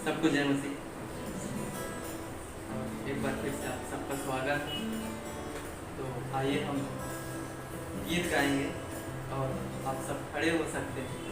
सबको जय मसीह। एक बार फिर से आप सबका स्वागत है। तो आइए हम गीत गाएंगे और आप सब खड़े हो सकते हैं।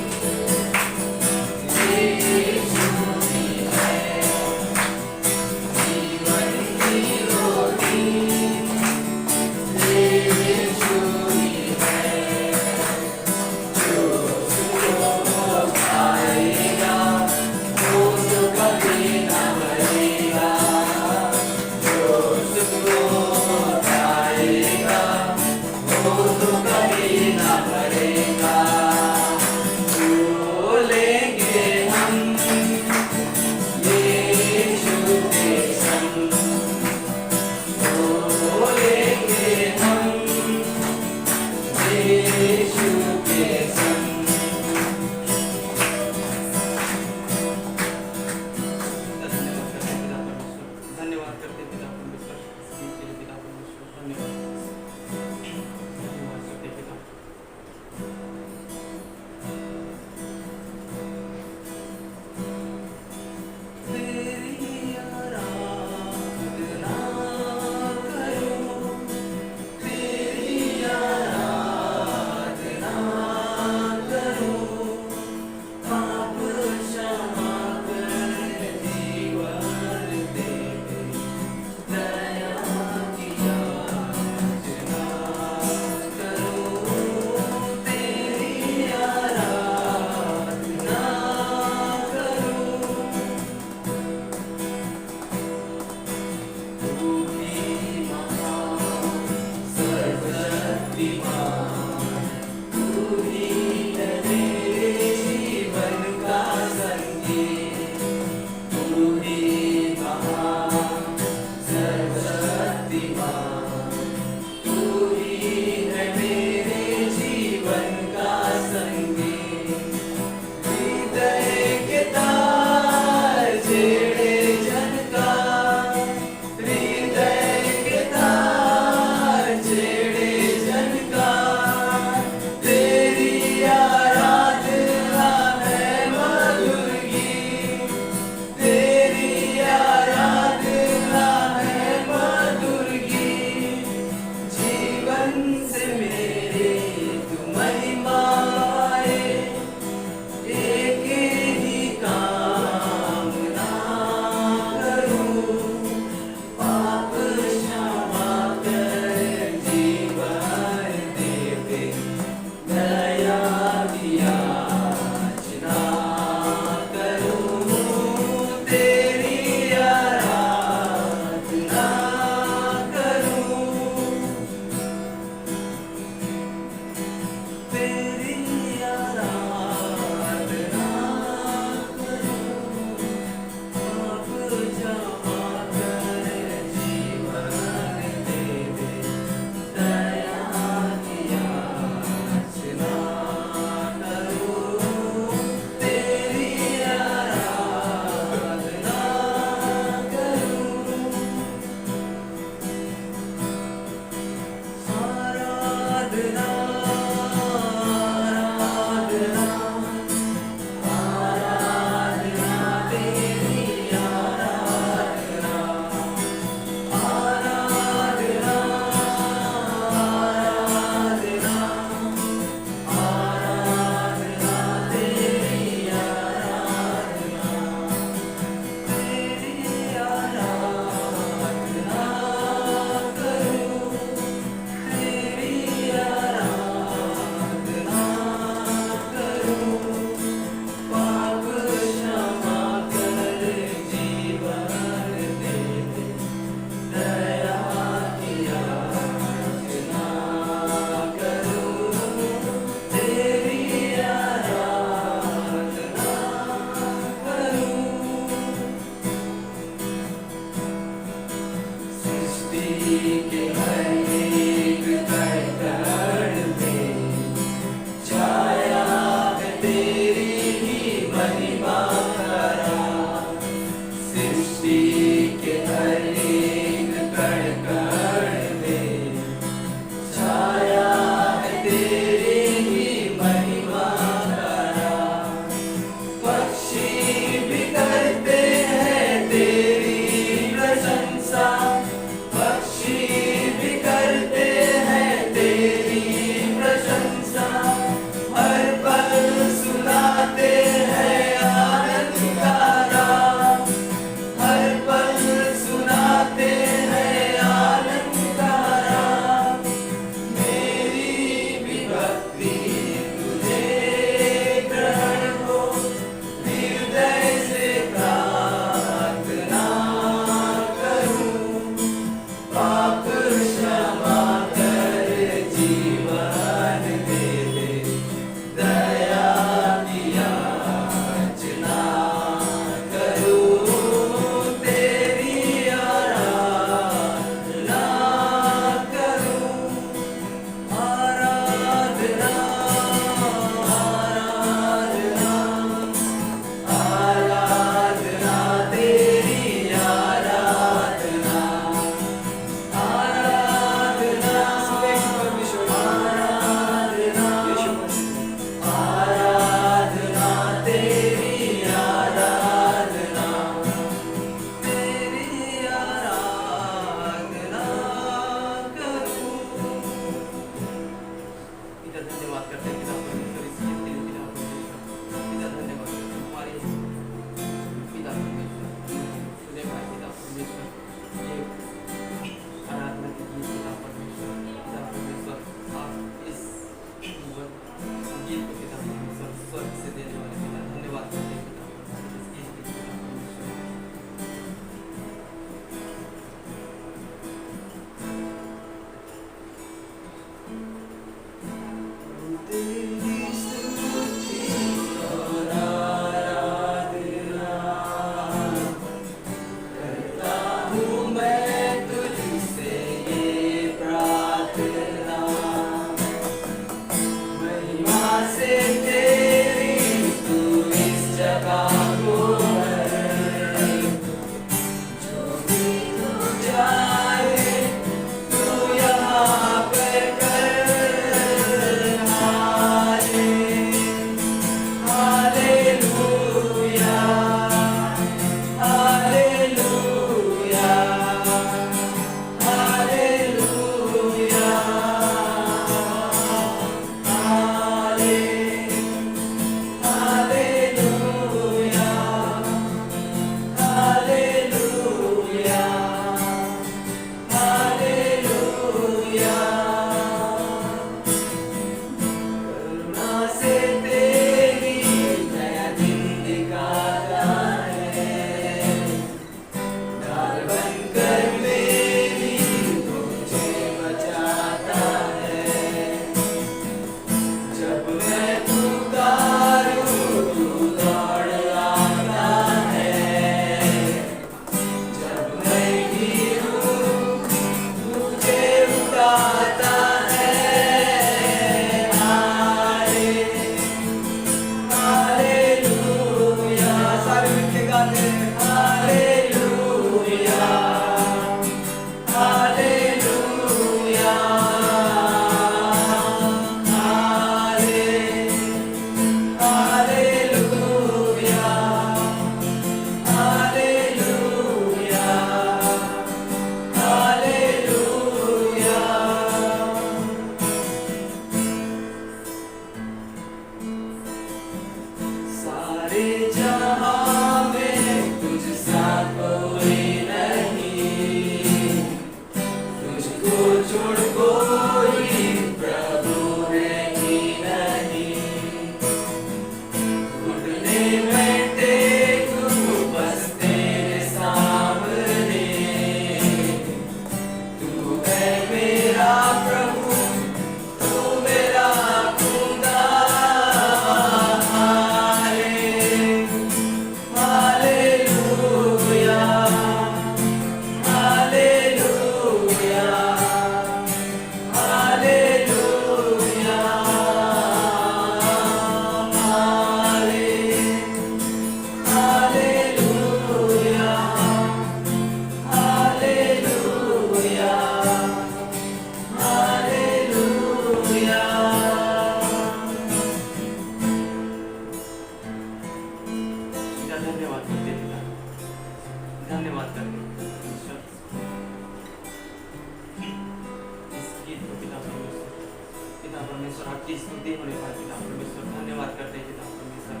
परमेश्वर आपकी स्तुति होने पाए पिता परमेश्वर। धन्यवाद करते हैं पिता परमेश्वर,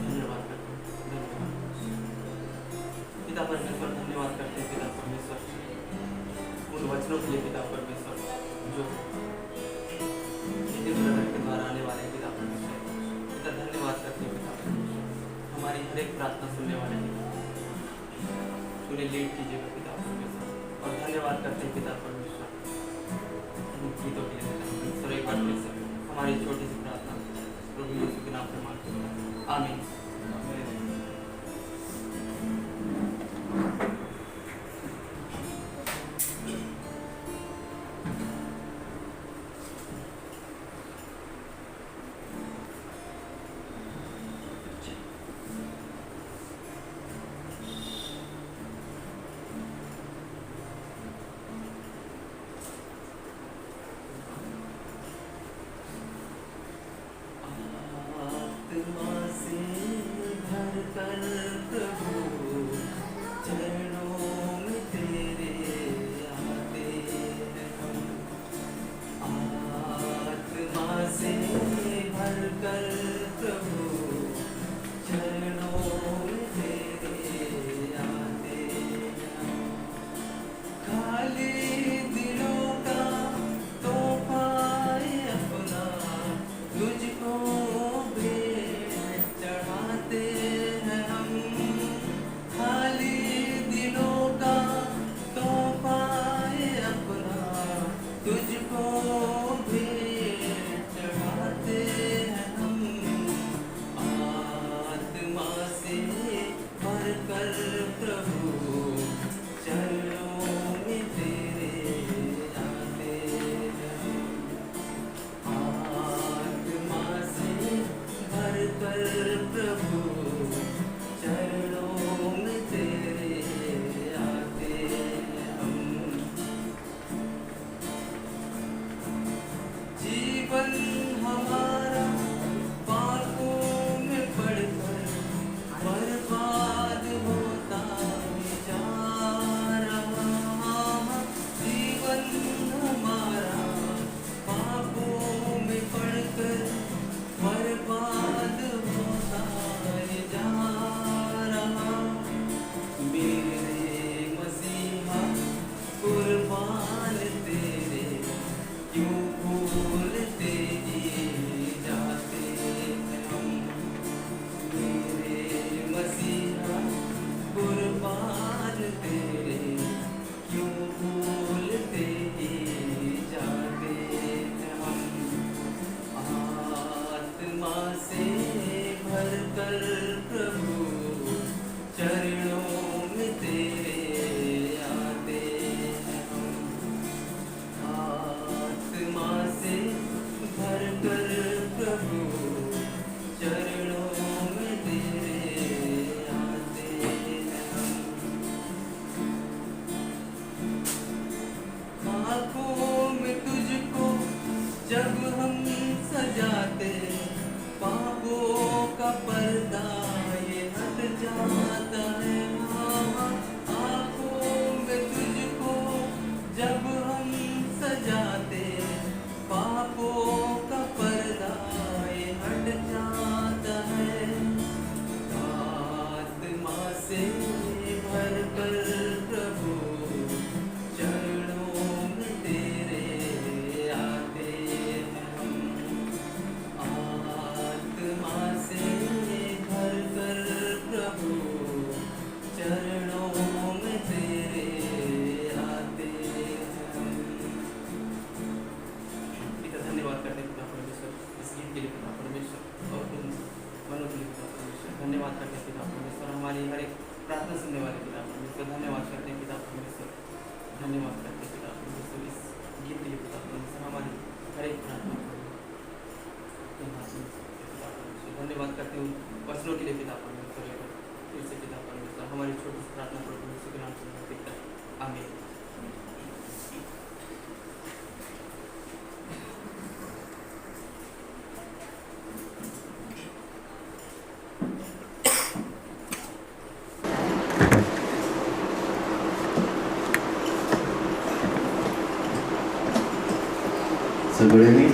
धन्यवाद करते हैं, धन्यवाद पिता परमेश्वर, धन्यवाद करते हैं पिता परमेश्वर उन वचनों के लिए पिता परमेश्वर जो नितिन ब्रदर के द्वारा आने वाले हैं पिता परमेश्वर। पिता धन्यवाद करते हैं पिता परमेश्वर, हमारी हर एक प्रार्थना सुनने वाले पिता उन्हें लीड कीजिएगा पिता परमेश्वर। और धन्यवाद करते हैं पिता परमेश्वर गीतों के लिए पिता परमेश्वर। एक बार फिर से हमारी छोटी सी प्रार्थना प्रभु यीशु के नाम से मांगते हैं, आमीन। So good evening.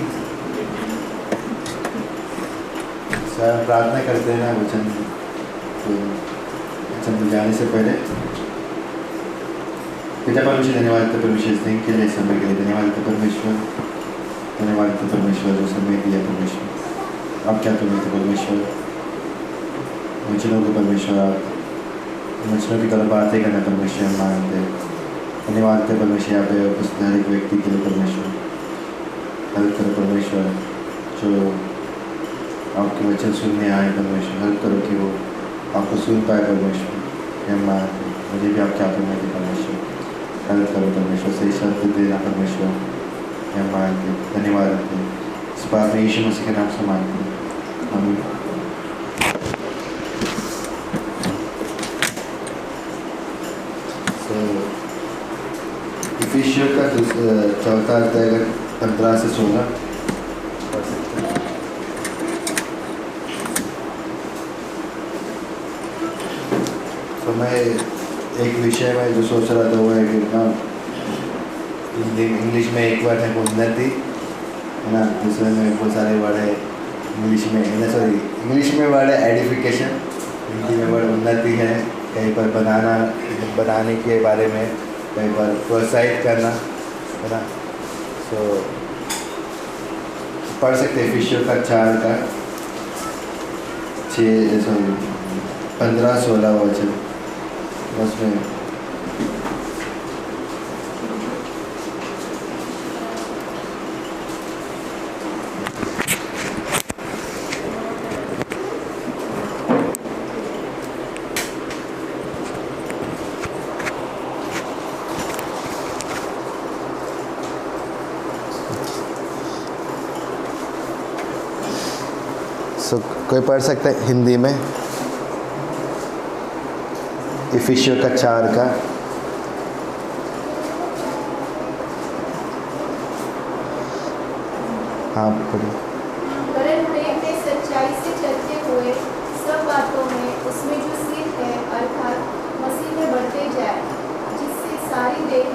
सर प्रार्थना करते हैं ना वचन में जाने से पहले। पिता परमेश्वर धन्यवाद तो परमेश्वर इस दिन के लिए समय के लिए धन्यवाद तो परमेश्वर जो समय दिया परमेश्वर आप क्या तुम्हें तो परमेश्वर वचनों को परमेश्वर आप वचनों की तरफ बातें करना परमेश्वर हम मानते धन्यवाद तो परमेश्वर यहाँ पे उपस्थित हर एक व्यक्ति के लिए परमेश्वर हेल्प करो परमेश्वर जो आपके वचन सुनने आए परमेश्वर हेल्प करो कि वो आपको सुन पाए परमेश्वर हम मानते मुझे भी आप क्या करना थे परमेश्वर हेल्प करो परमेश्वर सही शब्द देना परमेश्वर हम मानते धन्यवाद देते इस बात में यीशु मसीह के नाम से मानते हैं आमीन। इफिसियों का चौथा अध्याय 15 से 16 पढ़ सकते हैं। तो मैं एक विषय में जो सोच रहा था वो है कि ना इंग्लिश में एक वर्ड है उन्नति है ना दूसरे में बहुत सारे वर्ड है इंग्लिश में वर्ड है एडिफिकेशन हिंदी में वर्ड उन्नति है कहीं पर बनाने के बारे में कहीं पर प्रोत्साहित करना है ना। तो पढ़ सकते हैं इफिसियों का 4 का 15-16 वचन उसमें कोई पढ़ सकता है हिंदी में इफिसियों का 4 का हाँ पढ़िए। वरन प्रेम में सच्चाई से चलते हुए सब बातों में उसमें जो सिर है अर्थात मसीह में बढ़ते जाए जिससे सारी देह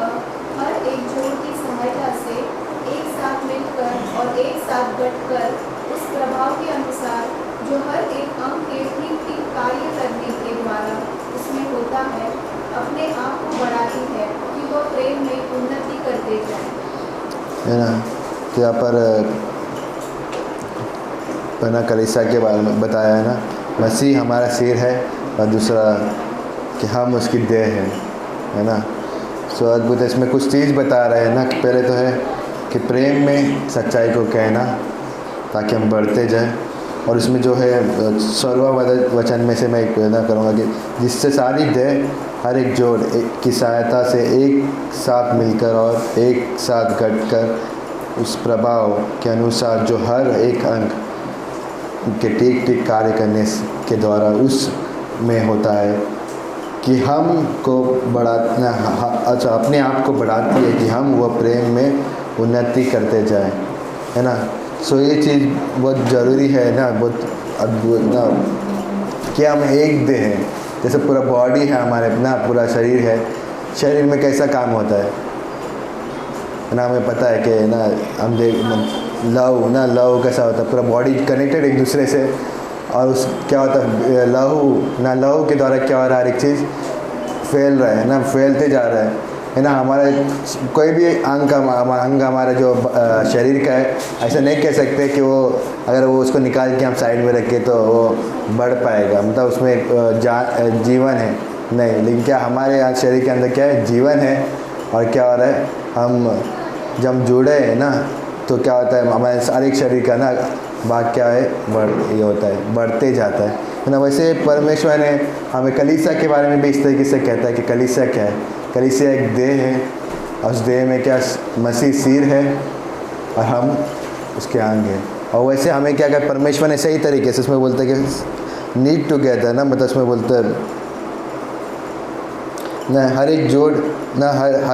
हर एक जोड़ की सहायता से एक साथ मिलकर और एक साथ बढ़कर उस प्रभाव के अनुसार जो हर एक अंग के ठीक ठीक कार्य करने के द्वारा उसमें होता है अपने आप को बढ़ाती है कि वह प्रेम में उन्नति करते जाए। है ना तो यहाँ पर पहला कलीसिया के बारे में बताया है ना मसीह हमारा सिर है और दूसरा कि हम उसकी देह है ना। सो अद्भुत इसमें कुछ चीज़ बता रहे हैं ना कि पहले तो है कि प्रेम में सच्चाई को कहना ताकि हम बढ़ते जाएं और इसमें जो है 16वां वचन में से मैं एक ना करूँगा कि जिससे सारी देह हर एक जोड़ की सहायता से एक साथ मिलकर और एक साथ घटकर उस प्रभाव के अनुसार जो हर एक अंग के ठीक ठीक कार्य करने के द्वारा उस में होता है कि हम को बढ़ाना अच्छा अपने आप को बढ़ाती है कि हम वह प्रेम में उन्नति करते जाएं है ना। सो ये चीज़ बहुत ज़रूरी है ना बहुत अद्भुत ना कि हम एक देह हैं जैसे पूरा बॉडी है हमारे ना पूरा शरीर में कैसा काम होता है ना हमें पता है कि ना हम लहू कैसा होता है पूरा बॉडी कनेक्टेड एक दूसरे से और उस क्या होता है लहू के द्वारा क्या हो रहा है हर एक चीज़ फैल रहा है ना फैलते जा रहा है ना। हमारा कोई भी अंग हमारा जो शरीर का है ऐसा नहीं कह सकते कि वो अगर वो उसको निकाल के हम साइड में रखें तो वो बढ़ पाएगा मतलब उसमें जीवन है नहीं लेकिन क्या हमारे यहाँ शरीर के अंदर क्या है जीवन है और क्या हो रहा है हम जब जुड़े हैं ना तो क्या होता है हमारे सारे शरीर का ना भाग क्या है ये होता है बढ़ते जाता है ना। वैसे परमेश्वर ने हमें कलीसिया के बारे में भी इस तरीके से कहता है कि कलीसिया क्या है कलीसिया एक देह है और उस देह में क्या मसीह सिर है और हम उसके अंग हैं और वैसे हमें क्या कहते परमेश्वर ने सही तरीके से उसमें बोलते हैं कि नीड टुगेदर ना मतलब उसमें बोलते हैं ना हर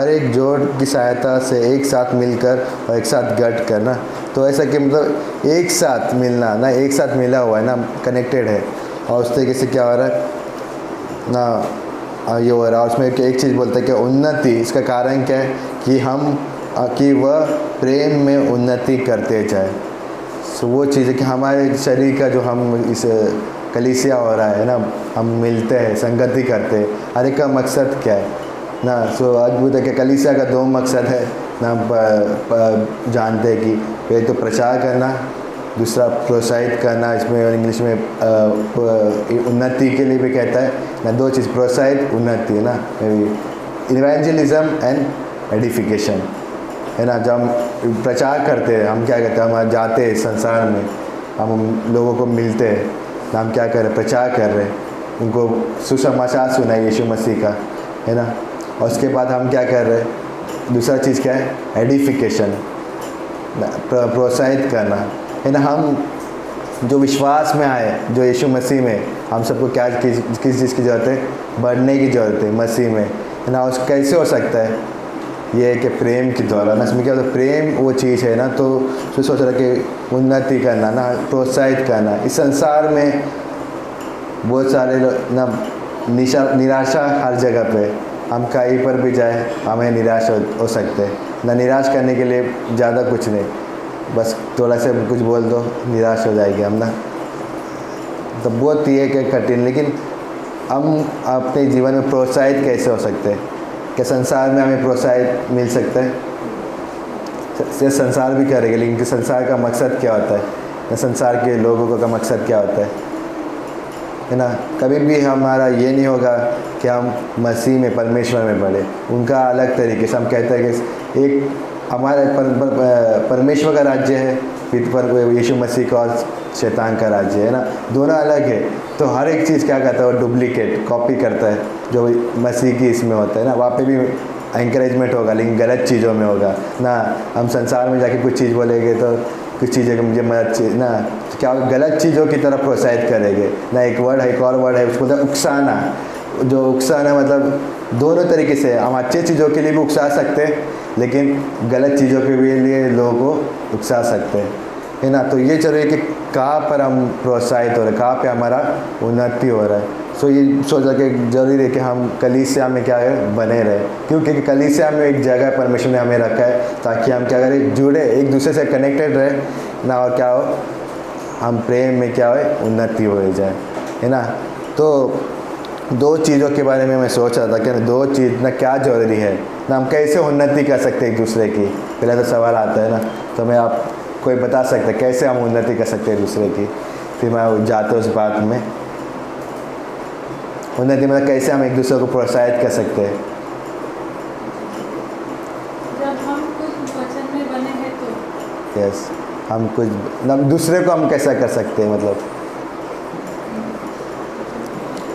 एक जोड़ की सहायता से एक साथ मिलकर और एक साथ गट करना तो ऐसा कि मतलब एक साथ मिलना ना एक साथ मिला हुआ है ना कनेक्टेड है और उस तरीके से क्या हो रहा है ना ये हो रहा है। उसमें एक चीज़ बोलते हैं कि उन्नति इसका कारण क्या है कि हम कि वह प्रेम में उन्नति करते जाए। सो वो चीज़ है कि हमारे शरीर का जो हम इस कलीसिया हो रहा है ना, हम मिलते हैं, संगति करते हैं, हर एक का मकसद क्या है ना। सो अद्भुत है कि कलीसिया का 2 मकसद है ना, जानते हैं कि पहले तो प्रचार करना, दूसरा प्रोत्साहित करना, इसमें इंग्लिश में उन्नति के लिए भी कहता है ना। 2 चीज़, प्रोत्साहित, उन्नति है ना, इवेंजलिज्म एंड एडिफिकेशन है ना। जब हम प्रचार करते हैं, हम क्या कहते हैं, हम जाते हैं संसार में, हम लोगों को मिलते हैं, हम क्या कर रहे हैं, प्रचार कर रहे हैं, उनको सुसमाचार सुनाए यीशु मसीह का, है ना। और उसके बाद हम क्या कर रहे हैं, दूसरा चीज़ क्या है, एडिफिकेशन, प्रोत्साहित करना, है ना। हम जो विश्वास में आए, जो यीशु मसीह में, हम सबको क्या किस चीज़ की ज़रूरत है, बढ़ने की ज़रूरत है मसीह में, है ना। उस कैसे हो सकता है, ये है कि प्रेम के द्वारा ना। इसमें क्या होता है, प्रेम वो चीज़ है ना, तो सोच रहा कि उन्नति करना ना, प्रोत्साहित करना। इस संसार में बहुत सारे ना निराशा हर जगह पे, हम कहीं पर भी जाए हमें निराश हो सकते हैं ना। निराश करने के लिए ज़्यादा कुछ नहीं, बस थोड़ा सा कुछ बोल दो, निराश हो जाएगी हम ना। तो बहुत ये कि कठिन, लेकिन हम अपने जीवन में प्रोत्साहित कैसे हो सकते हैं, कि संसार में हमें प्रोत्साहित मिल सकता है, ये संसार भी करेगा, लेकिन संसार का मकसद क्या होता है, संसार के लोगों का मकसद क्या होता है ना। कभी भी हमारा ये नहीं होगा कि हम मसीह में, परमेश्वर में बढ़े, उनका अलग तरीके से। हम कहते हैं कि एक हमारे परमेश्वर का राज्य है, फिर पर यीशु मसीह का और शैतान का राज्य है ना, दोनों अलग है। तो हर एक चीज़ क्या करता है, वो डुप्लीकेट, कॉपी करता है जो मसीह की इसमें होता है ना। वहाँ पे भी एंकरेजमेंट होगा, लेकिन गलत चीज़ों में होगा ना। हम संसार में जाके कुछ चीज़ बोलेंगे तो कुछ चीज़ें कि मुझे मदद चाहिए ना, तो क्या गलत चीज़ों की तरफ प्रोत्साहित करेंगे ना। एक वर्ड है, एक और वर्ड है, उसको बोलते हैं उकसाना। जो उकसाना मतलब दोनों तरीके से, हम अच्छे चीज़ों के लिए भी उकसा सकते हैं, लेकिन गलत चीज़ों के लिए लोगों को उकसा सकते हैं, है ना। तो ये जरूरी है कि कहाँ पर हम प्रोत्साहित हो रहे हैं, कहाँ पे हमारा उन्नति हो रहा है। सो ये सोचा कि जरूरी है कि हम कलीसिया में क्या है, बने रहे, क्योंकि कलीसिया में एक जगह परमेश्वर ने हमें रखा है, ताकि हम क्या करें, जुड़े, एक दूसरे से कनेक्टेड रहे ना, और क्या हो, हम प्रेम में क्या हो, उन्नति हो जाए, है ना। तो 2 चीज़ों के बारे में मैं सोच रहा था कि 2 चीज़ ना क्या ज़रूरी है ना, हम कैसे उन्नति कर सकते हैं एक दूसरे की। पहले तो सवाल आता है ना, तो मैं आप कोई बता सकते हैं कैसे हम उन्नति कर सकते हैं दूसरे की, फिर मैं जाता हूँ उस बात में। उन्नति मतलब कैसे हम एक दूसरे को प्रोत्साहित कर सकते हैं। जब हम कुछ वचन में बने हैं तो यस, हम कुछ ना दूसरे को हम कैसा कर सकते हैं, मतलब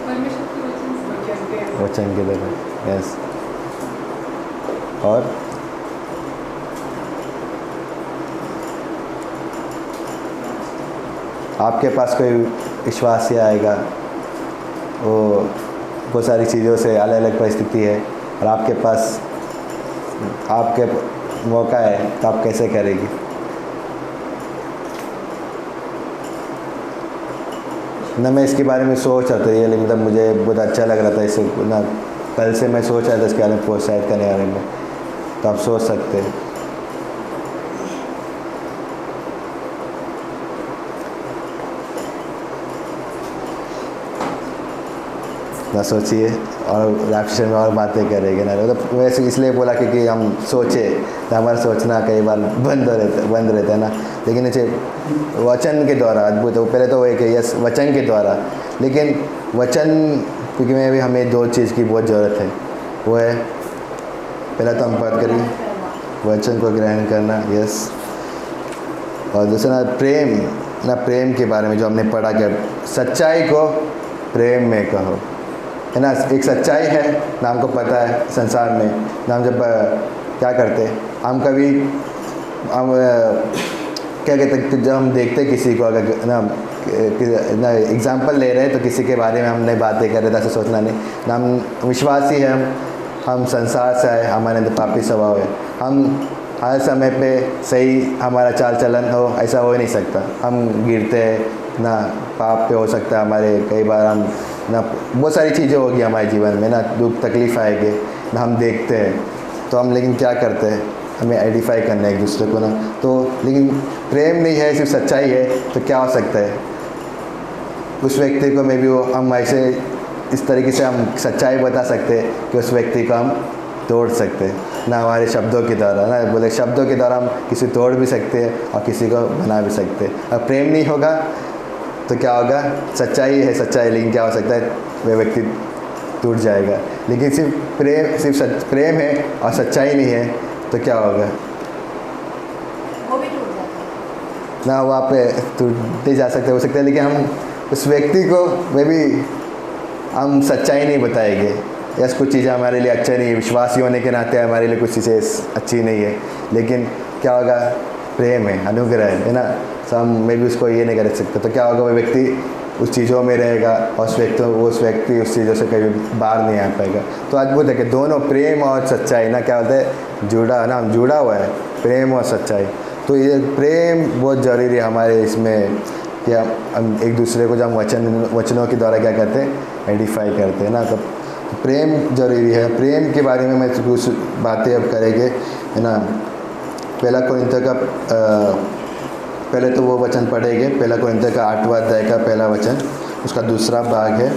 परमेश्वर के वचन के द्वारा। यस, और आपके पास कोई विश्वासी आएगा, वो बहुत सारी चीज़ों से अलग अलग परिस्थिति है, और आपके पास आपके मौका है, तो आप कैसे करेगी। ना मैं इसके बारे में सोच रहा था, ये मतलब मुझे बहुत अच्छा लग रहा था इसे ना, कल से मैं सोच रहा था इसके बारे में प्रोत्साहित करने के बारे में, तो आप सोच सकते हैं। ना सोचिए, और रैप्चर में और बातें करेंगे ना। मतलब वैसे इसलिए बोला कि हम सोचे, तो हमारा सोचना कई बार बंद रहता है ना। लेकिन इसे वचन के द्वारा अद्भुत है। पहले तो वो एक यस वचन के द्वारा, लेकिन वचन क्योंकि में भी हमें 2 चीज़ की बहुत ज़रूरत है। वो है, पहला तो हम बात करें वचन को ग्रहण करना, यस, और दूसरा प्रेम ना, प्रेम के बारे में जो हमने पढ़ा कि सच्चाई को प्रेम में कहो, है ना। एक सच्चाई है ना, हमको पता है संसार में ना, हम जब क्या करते, हम कभी हम क्या कहते हैं, जब हम देखते किसी को, अगर ना एग्जांपल ले रहे हैं, तो किसी के बारे में हमने बातें कर रहे थे, ऐसा सोचना नहीं ना। हम विश्वासी हैं, हम संसार से आए, हमारे अंदर पापी स्वभाव है, हम हर समय पे सही हमारा चाल चलन हो, ऐसा हो ही नहीं सकता। हम गिरते हैं ना, पाप पे हो सकता है हमारे, कई बार हम ना बहुत सारी चीज़ें होगी हमारे जीवन में ना, दुख तकलीफ़ आएगी ना, हम देखते हैं, तो हम लेकिन क्या करते हैं, हमें आइडेंटिफाई करना है एक दूसरे को ना। तो लेकिन प्रेम नहीं है, सिर्फ सच्चाई है, तो क्या हो सकता है? उस व्यक्ति को मे बी वो हम ऐसे इस तरीके से हम सच्चाई बता सकते हैं कि उस व्यक्ति को हम तोड़ सकते हैं ना, हमारे शब्दों के द्वारा ना, बोले शब्दों के द्वारा हम किसी तोड़ भी सकते हैं और किसी को बना भी सकते हैं। अब प्रेम नहीं होगा तो क्या होगा? सच्चाई है सच्चाई, लेकिन क्या हो सकता है? वह व्यक्ति टूट जाएगा। लेकिन सिर्फ प्रेम है और सच्चाई नहीं है तो क्या होगा? वो भी टूट जाता है ना, वहाँ पे टूटते जा सकते हो सकते हैं, लेकिन हम उस व्यक्ति को वे भी हम सच्चाई नहीं बताएंगे, या कुछ चीज़ें हमारे लिए अच्छा नहीं है, विश्वासी होने के नाते हमारे लिए कुछ चीज़ें अच्छी नहीं है, लेकिन क्या होगा? प्रेम है, अनुग्रह है ना, तो हम मे भी उसको ये नहीं कर सकते। तो क्या होगा? वो व्यक्ति उस चीज़ों में रहेगा और उस व्यक्ति उस चीज़ों से कभी बाहर नहीं आ पाएगा। तो अद्भुत है कि दोनों प्रेम और सच्चाई ना, क्या बोलते हैं, जुड़ा हुआ है, प्रेम और सच्चाई। तो ये प्रेम बहुत ज़रूरी है हमारे इसमें, कि हम एक दूसरे को जब वचनों के द्वारा क्या करते हैं? आइडेंटिफाई करते हैं ना। तो प्रेम ज़रूरी है। प्रेम के बारे में मैं कुछ बातें अब करेंगे, है ना। पहला कोरिन्थियों का पहले तो वो वचन पढ़ेंगे, पहला कोरिन्थियों का 8वां अध्याय का पहला वचन, उसका दूसरा भाग है।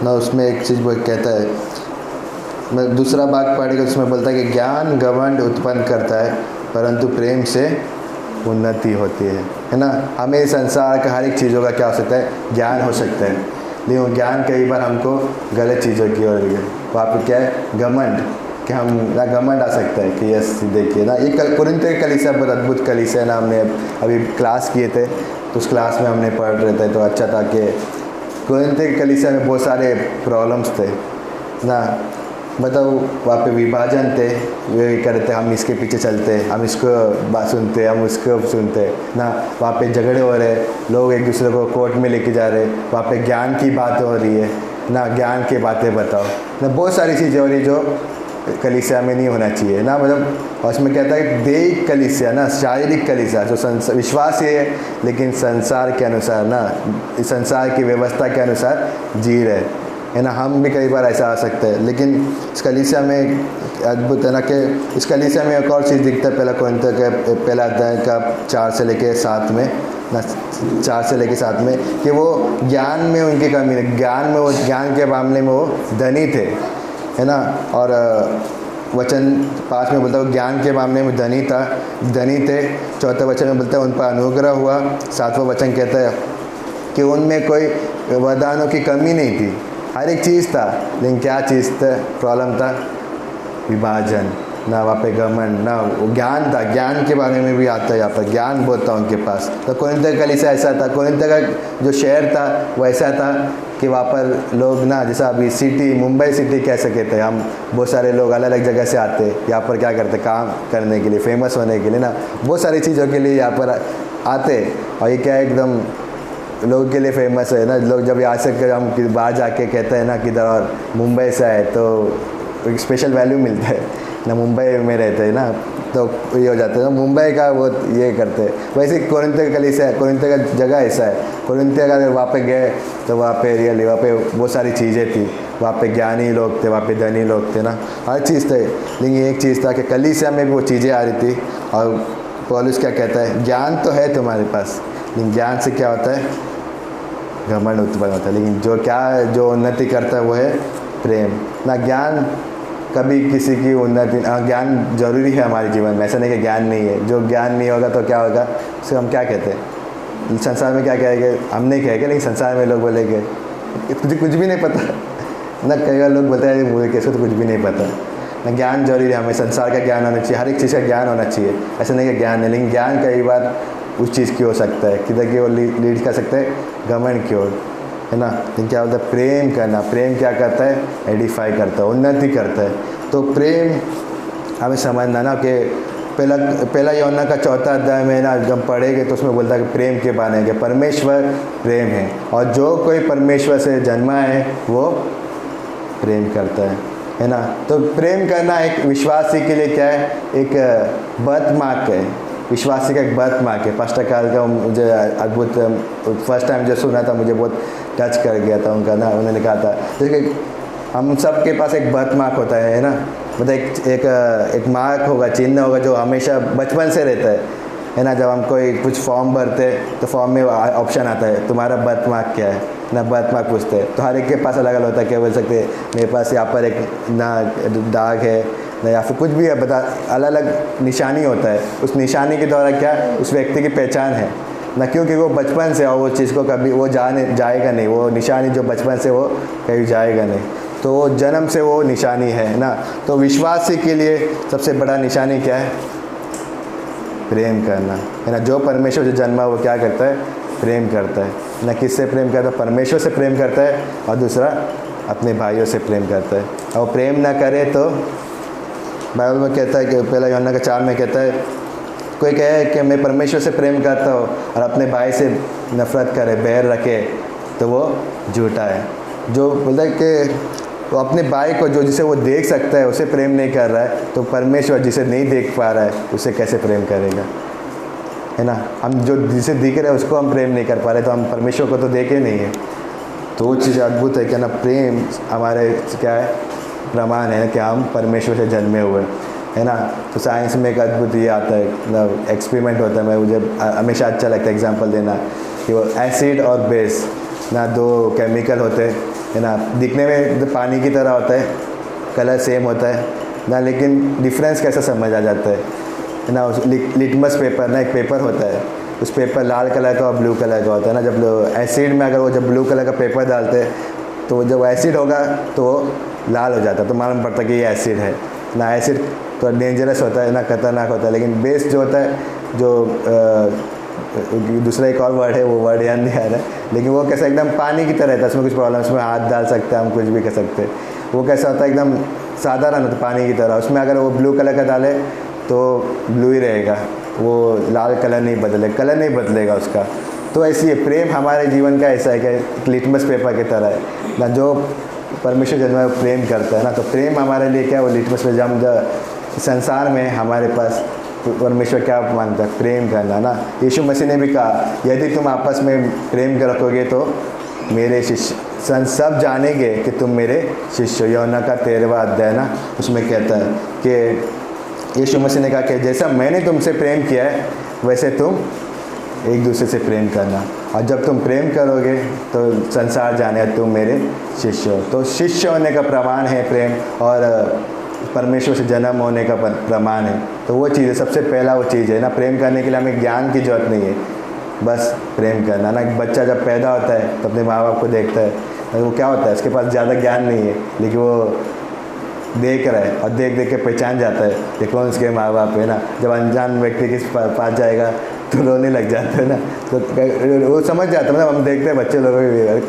ना उसमें एक चीज़ वो कहता है, मैं दूसरा भाग पढ़ेगा, उसमें बोलता है कि ज्ञान घमंड उत्पन्न करता है परंतु प्रेम से उन्नति होती है ना। हमें संसार का हर एक चीज़ों का क्या हो सकता है? ज्ञान हो सकता है, लेकिन वो ज्ञान कई बार हमको गलत चीज़ों की ओर वहाँ पर क्या है? घमंड, कि हम ना घमंड आ सकता है कि यस देखिए ना, ये कोरिन्थियों की कलीसिया बहुत अद्भुत कलीसिया है ना। हमने अभी क्लास किए थे तो उस क्लास में हमने पढ़ रहे थे, तो अच्छा था कि कोरिन्थियों की कलीसिया में बहुत सारे प्रॉब्लम्स थे ना, मतलब वहाँ पे विभाजन थे, वे करते हम इसके पीछे चलते, हम इसको बात सुनते, हम उसको सुनते ना। वहाँ पे झगड़े हो रहे, लोग एक दूसरे को कोर्ट में लेके जा रहे, वहाँ पे ज्ञान की बात हो रही है ना, ज्ञान की बातें बताओ ना, बहुत सारी चीज़ें हो रही जो कलीसिया में नहीं होना चाहिए ना। मतलब और उसमें कहता है देहिक कलीसिया ना, शारीरिक कलीसिया जो विश्वास है, लेकिन संसार के अनुसार ना, इस संसार की व्यवस्था के अनुसार जी रहे, है ना। हम भी कई बार ऐसा आ सकते हैं, लेकिन इस कलीसिया में अद्भुत है ना कि इस कलीसिया में एक और चीज़ दिखता है। पहला कोरिन्थियों के पहला अध्याय का 4 से लेके 7 में ना, 4 से लेके 7 में, कि वो ज्ञान में उनकी कमी है, ज्ञान के मामले में वो धनी थे, है ना। और वचन 5 में बोलता है ज्ञान के मामले में धनी थे। चौथे वचन में बोलता है उन पर अनुग्रह हुआ। 7वां वचन कहता है कि उनमें कोई वरदानों की कमी नहीं थी, हर एक चीज़ था, लेकिन क्या चीज़ था? प्रॉब्लम था विभाजन ना, वहाँ पे घमंड ना, वो ज्ञान था, ज्ञान के बारे में भी आता है यहाँ पर, ज्ञान बहुत था उनके पास। तो कोरिन्थियों का कलीसिया ऐसा था, कोरिन्थियों का जो शहर था वो ऐसा था कि वहाँ पर लोग ना, जैसा अभी सिटी, मुंबई सिटी कैसे कहते हैं हम, बहुत सारे लोग अलग अलग जगह से आते यहाँ पर, क्या करते? काम करने के लिए, फेमस होने के लिए ना, बहुत सारी चीज़ों के लिए यहाँ पर आते। और ये क्या एकदम लोगों के लिए फेमस है ना, लोग जब यहाँ से हम बाहर जाके कहते हैं ना किधर और मुंबई से आए, तो एक स्पेशल वैल्यू मिलता है ना, मुंबई में रहते हैं ना, तो ये हो जाता है ना, मुंबई का वो ये करते हैं। वैसे कोरिन्थियों का कलीसिया, कोरिन्थियों का जगह ऐसा है, कोरिन्थियों का वहाँ पे गए तो वहाँ पे रियली वहाँ पे बहुत सारी चीज़ें थी, वहाँ पे ज्ञानी लोग थे, वहाँ पे धनी लोग थे ना, हर चीज़ थे। लेकिन एक चीज़ था कि कलीसिया में भी वो चीज़ें आ रही थी। और पौलुस क्या कहता है? ज्ञान तो है तुम्हारे पास, लेकिन ज्ञान से क्या होता है? घमंड उत्पन्न होता है। लेकिन जो उन्नति करता है वो है प्रेम ना। ज्ञान कभी किसी की उन्नति, ज्ञान जरूरी है हमारे जीवन में, ऐसा नहीं कि ज्ञान नहीं है। जो ज्ञान नहीं होगा तो क्या होगा? उसे हम क्या कहते हैं? संसार में क्या कहेंगे? हम नहीं कहेंगे, लेकिन संसार में लोग बोलेंगे तुझे कुछ भी नहीं पता ना। कई बार लोग बताए मुझे कैसे तो कुछ भी नहीं पता ना। ज्ञान जरूरी है, हमें संसार का ज्ञान होना चाहिए, हर एक चीज़ का ज्ञान होना चाहिए। ऐसा नहीं कि ज्ञान है, लेकिन ज्ञान कई बार उस चीज़ की हो सकता है, किधर की ओर लीड कर सकते हैं? घमंड की ओर, है ना। लेकिन क्या होता है? प्रेम करना, प्रेम क्या करता है? एडिफाई करता है, उन्नति करता है। तो प्रेम हमें समझना ना कि पहला यूहन्ना का 4था अध्याय में ना जब पढ़ेंगे तो उसमें बोलता है कि प्रेम के बारे में, परमेश्वर प्रेम है और जो कोई परमेश्वर से जन्मा है वो प्रेम करता है है ना। तो प्रेम करना एक विश्वासी के लिए क्या है, एक बर्थ मार्क है, विश्वासी का एक बर्थ मार्क है। पास्टर काल का मुझे अद्भुत, फर्स्ट टाइम जो सुना था मुझे बहुत टच कर गया था उनका ना, उन्होंने कहा था जैसे हम सब के पास एक बर्थ मार्क होता है ना, मतलब एक मार्क होगा, चिन्ह होगा जो हमेशा बचपन से रहता है ना। जब हम कोई कुछ फॉर्म भरते तो फॉर्म में ऑप्शन आता है तुम्हारा बर्थ मार्क क्या है ना, बर्थ मार्क पूछते हैं। तो हर एक के पास अलग अलग होता है। क्या बोल सकते हैं मेरे पास यहाँ पर एक ना दाग है ना, या फिर कुछ भी है, बता अलग अलग निशानी होता है। उस निशानी के द्वारा क्या उस व्यक्ति की पहचान है ना, क्योंकि वो बचपन से और वो चीज़ को कभी वो जाएगा नहीं, वो निशानी जो बचपन से वो कभी जाएगा नहीं, तो वो जन्म से वो निशानी है ना। तो विश्वासी के लिए सबसे बड़ा निशानी क्या है, प्रेम करना है ना। जो परमेश्वर से जन्मा वो क्या करता है, प्रेम करता है ना। किससे प्रेम करता है, परमेश्वर से प्रेम करता है, और दूसरा अपने भाइयों से प्रेम करता है। और प्रेम ना करे तो बाइबल में कहता है कि पहला यूहन्ना का 4 में कहता है, कोई कहे कि मैं परमेश्वर से प्रेम करता हूँ और अपने भाई से नफरत करे, बैर रखे, तो वो झूठा है। जो बोलता है कि वो अपने भाई को जो जिसे वो देख सकता है उसे प्रेम नहीं कर रहा है, तो परमेश्वर जिसे नहीं देख पा रहा है उसे कैसे प्रेम करेगा, है ना। हम जो जिसे दिख रहे हैं उसको हम प्रेम नहीं कर पा रहे, तो हम परमेश्वर को तो देखे नहीं है। तो वो चीज़ अद्भुत है क्या ना, प्रेम हमारे क्या है, प्रमाण है कि हम परमेश्वर से जन्मे हुए, है ना। तो साइंस में एक अद्भुत ये आता है, मतलब एक्सपेरिमेंट होता है, मैं मुझे हमेशा अच्छा लगता है एग्जांपल देना, कि वो एसिड और बेस ना, दो केमिकल होते हैं, है ना। दिखने में तो पानी की तरह होता है, कलर सेम होता है ना, लेकिन डिफरेंस कैसे समझ आ जाता है ना। उस लिटमस पेपर ना, एक पेपर होता है, उस पेपर लाल कलर का और ब्लू कलर का होता है ना। जब लोग एसिड में अगर वो जब ब्लू कलर का पेपर डालते हैं तो जब एसिड होगा तो वो लाल हो जाता है, तो मालूम पड़ता है कि ये एसिड है ना। एसिड तो डेंजरस होता है ना, खतरनाक होता है, लेकिन बेस जो होता है, जो दूसरा एक और वर्ड है, वो वर्ड याद नहीं आ रहा है, लेकिन वो कैसा एकदम पानी की तरह रहता है, उसमें कुछ प्रॉब्लम, उसमें हाथ डाल सकते हैं हम, कुछ भी कर सकते हैं। वो कैसा होता है, एकदम साधारण होता है पानी की तरह। उसमें अगर वो ब्लू कलर का डाले तो ब्लू ही रहेगा, वो लाल कलर नहीं बदलेगा उसका। तो ऐसी है प्रेम हमारे जीवन का, ऐसा है कि लिटमस पेपर की तरह है ना। जो परमेश्वर जन्म में प्रेम करता है ना, तो प्रेम हमारे लिए क्या, वो लिटमस पेपर। जब संसार में हमारे पास परमेश्वर क्या मांगता है, प्रेम करना ना। यीशु मसीह ने भी कहा, यदि तुम आपस में प्रेम कर रखोगे तो मेरे शिष्य, सब जानेंगे कि तुम मेरे शिष्य हो। यूहन्ना का 13वां अध्याय ना, उसमें कहता है कि यीशु मसीह ने कहा कि जैसा मैंने तुमसे प्रेम किया है वैसे तुम एक दूसरे से प्रेम करना, और जब तुम प्रेम करोगे तो संसार जाने तुम मेरे शिष्य हो। तो शिष्य होने का प्रमाण है प्रेम, और परमेश्वर से जन्म होने का प्रमाण है। तो वो चीज़ है, सबसे पहला वो चीज़ है ना। प्रेम करने के लिए हमें ज्ञान की ज़रूरत नहीं है, बस प्रेम करना ना। एक बच्चा जब पैदा होता है तो अपने माँ बाप को देखता है, तो वो क्या होता है, उसके पास ज़्यादा ज्ञान नहीं है, लेकिन वो देख रहा है और देख देख के पहचान जाता है कि कौन उसके माँ बाप है ना। जब अनजान व्यक्ति के पास जाएगा तो रोने लग जाता है ना, तो वो समझ जाता है, मतलब हम देखते हैं बच्चे लोगों भी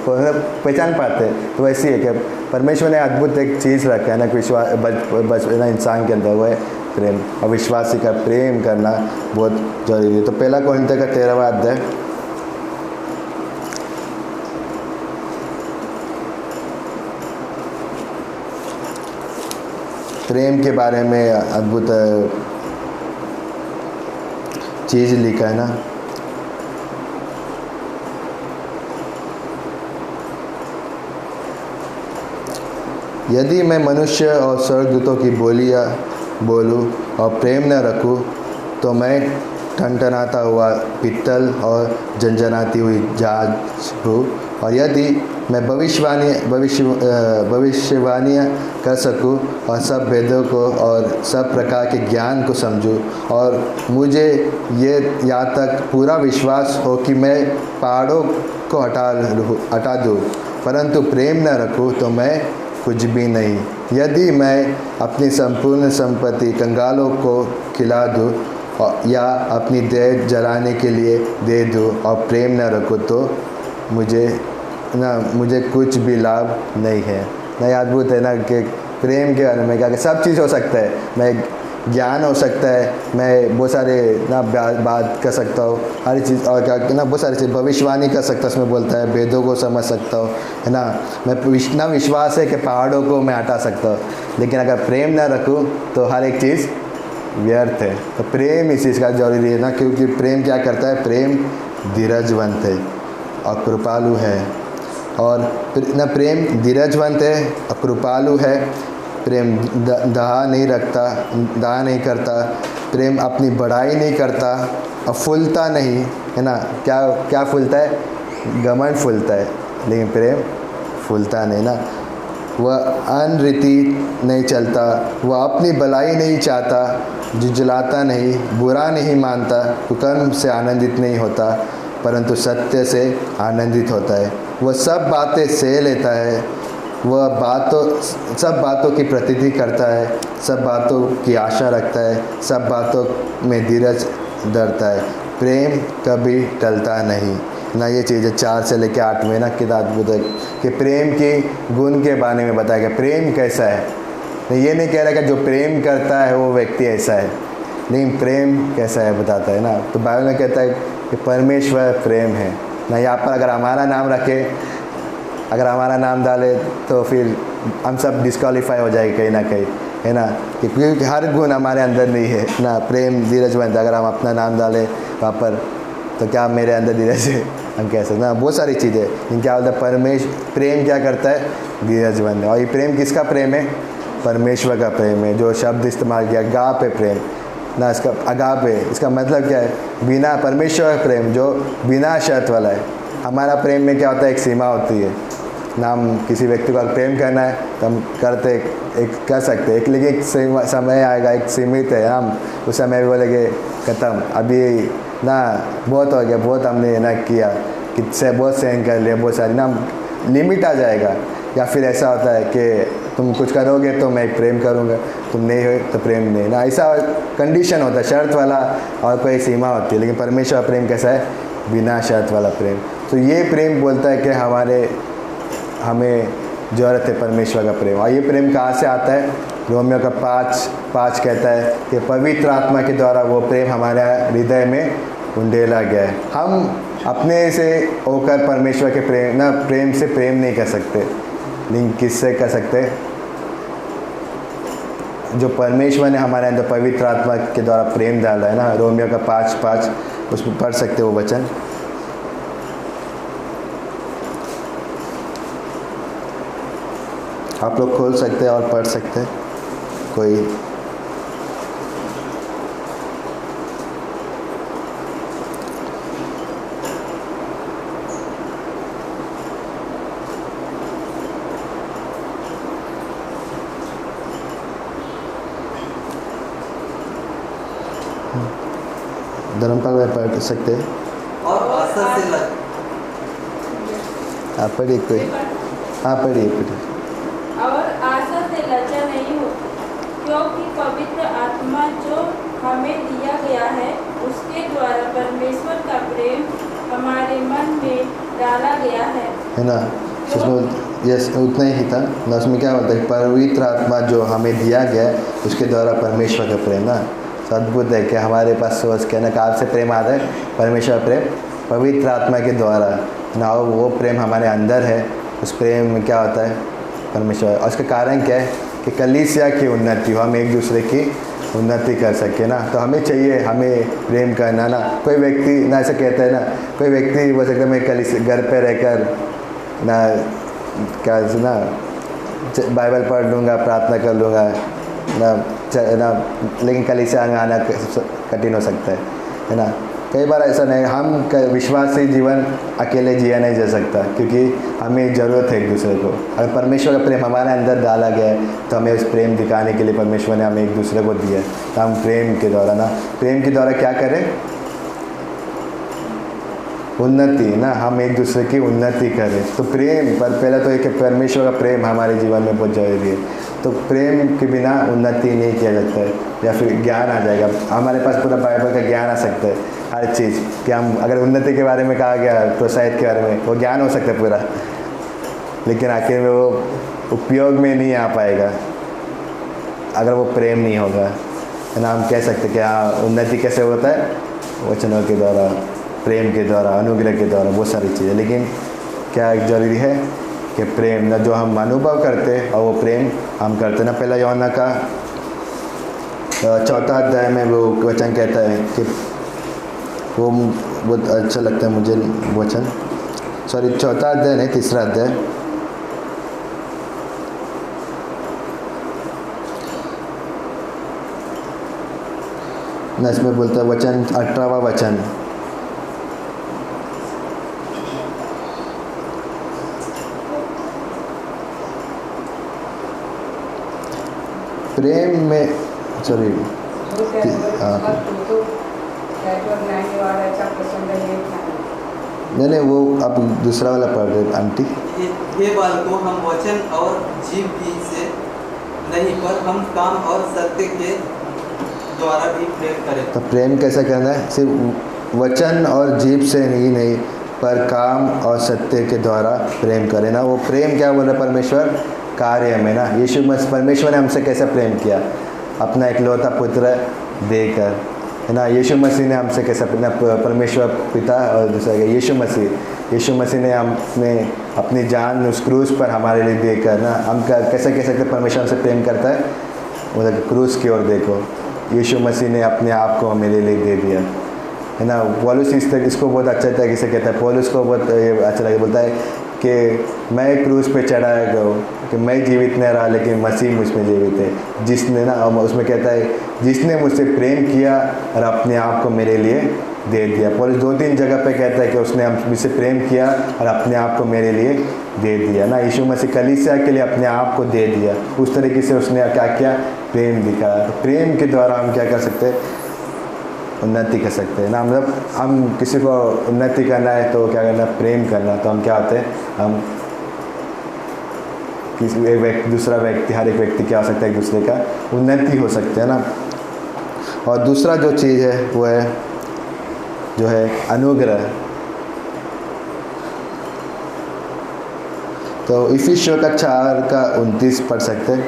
पहचान पाते हैं। तो वैसी है कि परमेश्वर ने अद्भुत एक चीज़ रखा है ना, विश्वास ना इंसान के अंदर, वो है प्रेम। और विश्वासी का प्रेम करना बहुत जरूरी है। तो पहला कोरिन्थियों का 13वां अध्याय, प्रेम के बारे में अद्भुत चीज़ लिखा है ना। यदि मैं मनुष्य और स्वर्गदूतों की बोलियाँ बोलूँ और प्रेम न रखूँ तो मैं टनटनाता हुआ पित्तल और झनझनाती हुई जहाज हूँ। और यदि मैं भविष्यवाणियाँ कर सकूँ और सब वेदों को और सब प्रकार के ज्ञान को समझूँ, और मुझे ये यहाँ तक पूरा विश्वास हो कि मैं पहाड़ों को हटा दूँ, परंतु प्रेम न रखूँ तो मैं कुछ भी नहीं। यदि मैं अपनी संपूर्ण संपत्ति कंगालों को खिला दूँ या अपनी देह जलाने के लिए दे दूँ और प्रेम न रखूँ तो मुझे कुछ भी लाभ नहीं है ना। अद्भुत है ना कि प्रेम के बारे में क्या कि सब चीज़ हो सकता है। मैं ज्ञान हो सकता है, मैं बहुत सारे ना बात कर सकता हूँ, हर चीज़ और क्या ना बहुत सारी चीज़ भविष्यवाणी कर सकता हूँ, उसमें बोलता है वेदों को समझ सकता हूँ, है ना। मैं ना विश्वास है कि पहाड़ों को मैं हटा सकता हूँ, लेकिन अगर प्रेम ना रखूँ तो हर एक चीज़ व्यर्थ है। तो प्रेम इस चीज़ का जरूरी है ना, क्योंकि प्रेम क्या करता है, प्रेम धीरजवंत है और कृपालु है। और ना प्रेम धीरजवंत है और कृपालु है। प्रेम दहा नहीं रखता, दहा नहीं करता, प्रेम अपनी बड़ाई नहीं करता और फूलता नहीं, है ना। क्या क्या फूलता है, घमंड फूलता है, लेकिन प्रेम फूलता नहीं ना। वह अनरीति नहीं चलता, वह अपनी भलाई नहीं चाहता, झुंझलाता नहीं, बुरा नहीं मानता, कुकर्म से आनंदित नहीं होता, परंतु सत्य से आनंदित होता है। वह सब बातें सह लेता है, वह सब बातों की प्रतीति करता है, सब बातों की आशा रखता है, सब बातों में धीरज धरता है। प्रेम कभी टलता नहीं ना। ये चीज़ें 4 से लेकर 8 में ना किताब कि प्रेम के गुण के बारे में बताया गया, प्रेम कैसा है। ये नहीं कह रहा कि जो प्रेम करता है वो व्यक्ति ऐसा है, लेकिन प्रेम कैसा है बताता है ना। तो बाइबल में कहता है कि परमेश्वर प्रेम है ना। यहाँ पर अगर हमारा नाम रखे, अगर हमारा नाम डाले तो फिर हम सब डिस्क्वालीफाई हो जाएगी कहीं ना कहीं, है ना, क्योंकि हर गुण हमारे अंदर नहीं है ना। प्रेम धीरजवंत, अगर हम अपना नाम डालें वहाँ पर तो क्या मेरे अंदर धीरज है, हम कह सकते ना। बहुत सारी चीज़ें, लेकिन क्या होता है, प्रेम क्या करता है, धीरजवंत। और ये प्रेम किसका प्रेम है, परमेश्वर का प्रेम है। जो शब्द इस्तेमाल किया अगापे प्रेम ना, इसका अगापे इसका मतलब क्या है, बिना परमेश्वर का प्रेम जो बिना शर्त वाला है। हमारा प्रेम में क्या होता है, एक सीमा होती है ना। हम किसी व्यक्ति को प्रेम करना है तो हम करते एक कर सकते एक, लेकिन एक समय आएगा, एक सीमित है। हम उस समय भी बोलेंगे ख़त्म, अभी ना बहुत हो गया, बहुत हमने ना किया, किससे बहुत सहन कर लिया, बहुत सारी ना लिमिट आ जाएगा। या फिर ऐसा होता है कि तुम कुछ करोगे तो मैं प्रेम करूँगा, तुम नहीं हो तो प्रेम नहीं ना। ऐसा कंडीशन होता है, शर्त वाला और कोई सीमा होती है। लेकिन परमेश्वर प्रेम कैसा है, बिना शर्त वाला प्रेम। तो ये प्रेम बोलता है कि हमें ज़रूरत है परमेश्वर का प्रेम। और ये प्रेम कहाँ से आता है, रोमियो का 5:5 कहता है कि पवित्र आत्मा के द्वारा वो प्रेम हमारे हृदय में उंडेला गया है। हम अपने से होकर परमेश्वर के प्रेम से प्रेम नहीं कर सकते, लेकिन किससे कर सकते, जो परमेश्वर ने हमारे अंदर पवित्र आत्मा के द्वारा प्रेम डाला है ना। रोमियो का 5:5 उसमें पढ़ सकते वो वचन। आप लोग खोल सकते हैं और पढ़ सकते हैं कोई। धर्मपाल में पढ़ सकते हैं। और आशा से आप पढ़िए कोई, हाँ पढ़िए। और आशा से लज्जा नहीं होती, क्योंकि पवित्र आत्मा जो हमें दिया गया है उसके द्वारा परमेश्वर का प्रेम हमारे मन में डाला गया है ना। उसमें यस उतना ही था ना। उसमें क्या होता है, पवित्र आत्मा जो हमें दिया गया है उसके द्वारा परमेश्वर का प्रेम ना। अद्भुत है कि हमारे पास सोच के ना कहाँ से प्रेम आता है, परमेश्वर प्रेम पवित्र आत्मा के द्वारा ना। वो प्रेम हमारे अंदर है, उस प्रेम में क्या होता है, परमेश्वर। और उसका कारण क्या है कि कलीसिया की उन्नति हो, हम एक दूसरे की उन्नति कर सके ना। तो हमें चाहिए, हमें प्रेम करना ना। कोई व्यक्ति ना ऐसा कहता है ना, कोई व्यक्ति बोल सकता है मैं कलीसिया घर पे रहकर ना क्या ना बाइबल पढ़ लूँगा, प्रार्थना कर लूँगा ना, लेकिन कलीसिया में आना कठिन हो सकता है ना। कई बार ऐसा नहीं, हम विश्वासी जीवन अकेले जिया नहीं जा सकता, क्योंकि हमें ज़रूरत है एक दूसरे को। अगर परमेश्वर का प्रेम हमारे अंदर डाला गया है तो हमें उस प्रेम दिखाने के लिए परमेश्वर ने हमें एक दूसरे को दिया है। तो हम प्रेम के द्वारा ना, प्रेम के द्वारा क्या करें, उन्नति ना, हम एक दूसरे की उन्नति करें। तो प्रेम पर पहले तो एक परमेश्वर का प्रेम हमारे जीवन में बहुत जरूरी है। तो प्रेम के बिना उन्नति नहीं किया जाता है, या फिर ज्ञान आ जाएगा हमारे पास, पूरा बाइबल का ज्ञान आ सकता है हर चीज़ कि हम अगर उन्नति के बारे में कहा गया, प्रोत्साहित के बारे में, वो ज्ञान हो सकता है पूरा, लेकिन आखिर में वो उपयोग में नहीं आ पाएगा अगर वो प्रेम नहीं होगा है ना, हम कह सकते कि हाँ उन्नति कैसे होता है, वचनों के द्वारा, प्रेम के द्वारा, अनुग्रह के द्वारा, बहुत सारी चीज़ें। लेकिन क्या एक ज़रूरी है कि प्रेम ना जो हम अनुभव करते और वो प्रेम हम करते ना। पहला यूहन्ना का 4 अध्याय में वो वचन कहता है कि वो बहुत अच्छा लगता है मुझे वचन, सॉरी 4 अध्याय नहीं, 3 अध्याय, ना इसमें बोलता है वचन 18वां वचन, प्रेम में, सॉरी नहीं वो आप दूसरा वाला पढ़ रहे आंटी। ये बालकों, हम वचन और जीव ही से नहीं पर हम काम और सत्य के द्वारा भी प्रेम करें। तो प्रेम कैसा करना है? सिर्फ वचन और जीव से ही नहीं पर काम और सत्य के द्वारा प्रेम करें ना। वो प्रेम क्या बोल रहा है? परमेश्वर कार्य में ना, यीशु मसीह, परमेश्वर ने हमसे कैसे प्रेम किया? अपना इकलौता पुत्र देकर, है ना। यीशु मसीह ने हमसे कैसे, परमेश्वर पिता और दूसरा यीशु मसीह ने हमें अपनी जान उस क्रूस पर हमारे लिए देकर ना, हम कैसे कह सकते परमेश्वर हमसे प्रेम करता है? उधर क्रूस की ओर देखो, यीशु मसीह ने अपने आप को मेरे लिए दे दिया, है ना। पौलुस इसको बहुत अच्छा तरीके से कहता है, पौलुस को बहुत अच्छा लगे, बोलता है कि मैं क्रूस पे चढ़ाया गया हूँ, कि मैं जीवित नहीं रहा लेकिन मसीह मुझ में जीवित है, जिसने ना, उसमें कहता है जिसने मुझसे प्रेम किया और अपने आप को मेरे लिए दे दिया। पौलुस 2-3 जगह पे कहता है कि उसने मुझसे प्रेम किया और अपने आप को मेरे लिए दे दिया ना। यीशु मसीह कलीसिया के लिए अपने आप को दे दिया, उस तरीके से उसने क्या किया? प्रेम दिखाया। तो प्रेम के द्वारा हम क्या कर सकते हैं? उन्नति कर सकते हैं ना। मतलब हम किसी को उन्नति करना है तो क्या करना? प्रेम करना। तो हम क्या होते हैं? हम किसी एक व्यक्ति, दूसरा व्यक्ति, हर एक व्यक्ति क्या हो सकता है? एक दूसरे का उन्नति हो सकते हैं ना। और दूसरा जो चीज़ है वो है जो है अनुग्रह। तो इफिसियों का 4:29 पढ़ सकते हैं।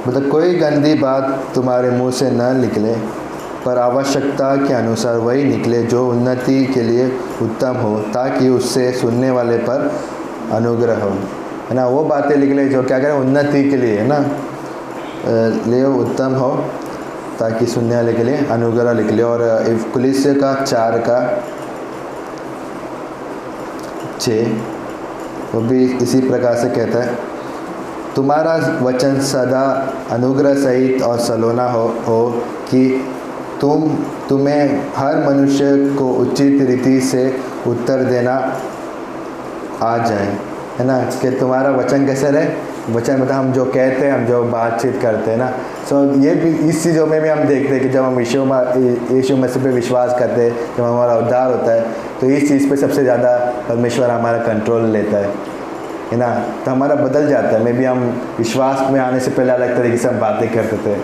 मतलब कोई गंदी बात तुम्हारे मुंह से न निकले, पर आवश्यकता के अनुसार वही निकले जो उन्नति के लिए उत्तम हो, ताकि उससे सुनने वाले पर अनुग्रह हो, है ना। वो बातें निकले जो क्या करें? उन्नति के लिए, है ना, लिए उत्तम हो, ताकि सुनने वाले के लिए अनुग्रह निकले। और कुलिस्से का 4:6 वो भी इसी प्रकार से कहता है, तुम्हारा वचन सदा अनुग्रह सहित और सलोना हो कि तुम्हें हर मनुष्य को उचित रीति से उत्तर देना आ जाए, है ना। कि तुम्हारा वचन कैसे रहे? वचन मतलब हम जो कहते हैं, हम जो बातचीत करते हैं ना। सो ये भी इस चीज़ों में भी हम देखते हैं कि जब हम यीशु मसीह पे विश्वास करते हैं, जब हमारा उद्धार होता है, तो इस चीज़ पे सबसे ज़्यादा परमेश्वर हमारा कंट्रोल लेता है ना। तो हमारा बदल जाता है। मे भी हम विश्वास में आने से पहले अलग तरीके से हम बातें करते थे,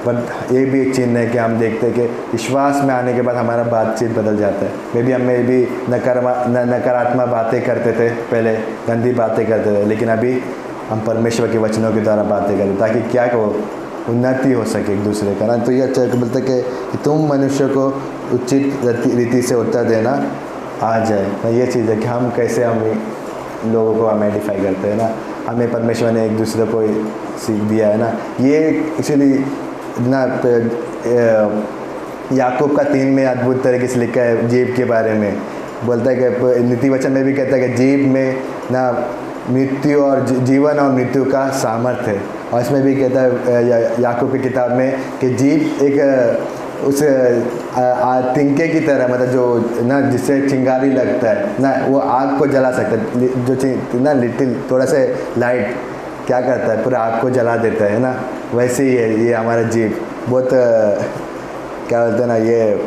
बट ये भी एक चिन्ह है कि हम देखते हैं कि विश्वास में आने के बाद हमारा बातचीत बदल जाता है। मे भी हम में भी नकारात्मक बातें करते थे, पहले गंदी बातें करते थे, लेकिन अभी हम परमेश्वर के वचनों के द्वारा बातें करते, ताकि क्या को उन्नति हो सके एक दूसरे का ना। तो ये अच्छा बोलते हैं कि तुम मनुष्य को उचित रीति से उत्तर देना आ जाए। ये चीज़ है कि हम कैसे हम लोगों को हम आइडेंटिफाई करते हैं ना। हमें परमेश्वर ने एक दूसरे को सीख दिया है ना। ये एक्चुअली ना याकूब का 3 में अद्भुत तरीके से लिखा है जीव के बारे में। बोलता है कि नीति वचन में भी कहता है कि जीव में ना मृत्यु और जीवन और मृत्यु का सामर्थ्य है। और इसमें भी कहता है याकूब की किताब में कि जीव एक उस तिनके की तरह, मतलब जो ना जिससे चिंगारी लगता है ना, वो आग को जला सकता है। जो ना लिटिल थोड़ा सा लाइट क्या करता है, पूरा आग को जला देता है ना। वैसे ही है ये हमारा जीव, बहुत क्या बोलते हैं ना, ये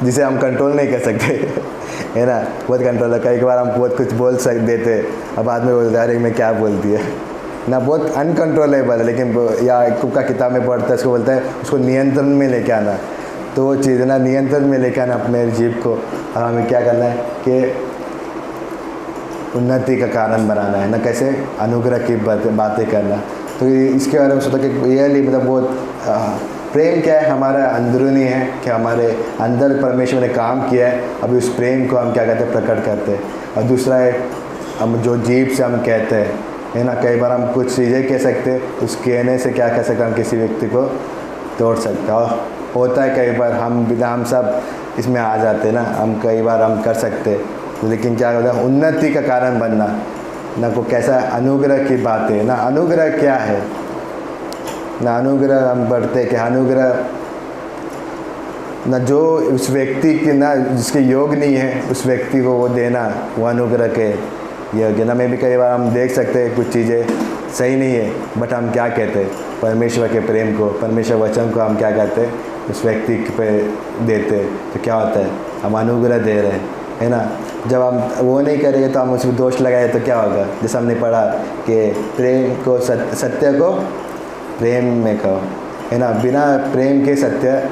जिसे हम कंट्रोल नहीं कर सकते है ना। बहुत कंट्रोल है। कई बार हम बहुत कुछ बोल देते, अब बाद में बोलते अरे मैं क्या बोल दिया ना, बहुत अनकंट्रोलेबल है। लेकिन याकूब का किताब में पढ़ता है, उसको बोलता है उसको नियंत्रण में लेके आना। तो वो चीज़ ना नियंत्रण में लेकर ना अपने जीव को, और हमें क्या करना है कि उन्नति का कारण बनाना है ना, कैसे अनुग्रह की बातें करना। तो इसके बारे में सोचा कि रियली मतलब बहुत प्रेम क्या है, हमारा अंदरूनी है कि हमारे अंदर परमेश्वर ने काम किया है, अभी उस प्रेम को हम क्या कहते हैं प्रकट करते हैं। और दूसरा है हम जो जीभ से हम कहते हैं, है ना, कई बार हम कुछ चीज़ें कह सकते हैं, उस कहने से क्या कर सकते हैं, हम किसी व्यक्ति को तोड़ सकते हैं। और होता है कई बार हम सब इसमें आ जाते हैं ना, हम कई बार हम कर सकते हैं, लेकिन क्या होता है उन्नति का कारण बनना ना, को कैसा अनुग्रह की बात है ना। अनुग्रह क्या है ना, अनुग्रह हम बढ़ते कि अनुग्रह ना जो उस व्यक्ति की ना जिसके योग नहीं है उस व्यक्ति को वो देना, वो अनुग्रह के योग्य ना। में भी कई बार हम देख सकते हैं कुछ चीज़ें सही नहीं है, बट हम क्या कहते हैं परमेश्वर के प्रेम को, परमेश्वर वचन को हम क्या कहते हैं उस व्यक्ति पे देते हैं, तो क्या होता है हम अनुग्रह दे रहे हैं, है ना। जब हम वो नहीं करेंगे तो हम उसमें दोष लगाए तो क्या होगा, जैसे हमने पढ़ा कि प्रेम को सत्य को प्रेम में कहो, है ना, बिना प्रेम के सत्य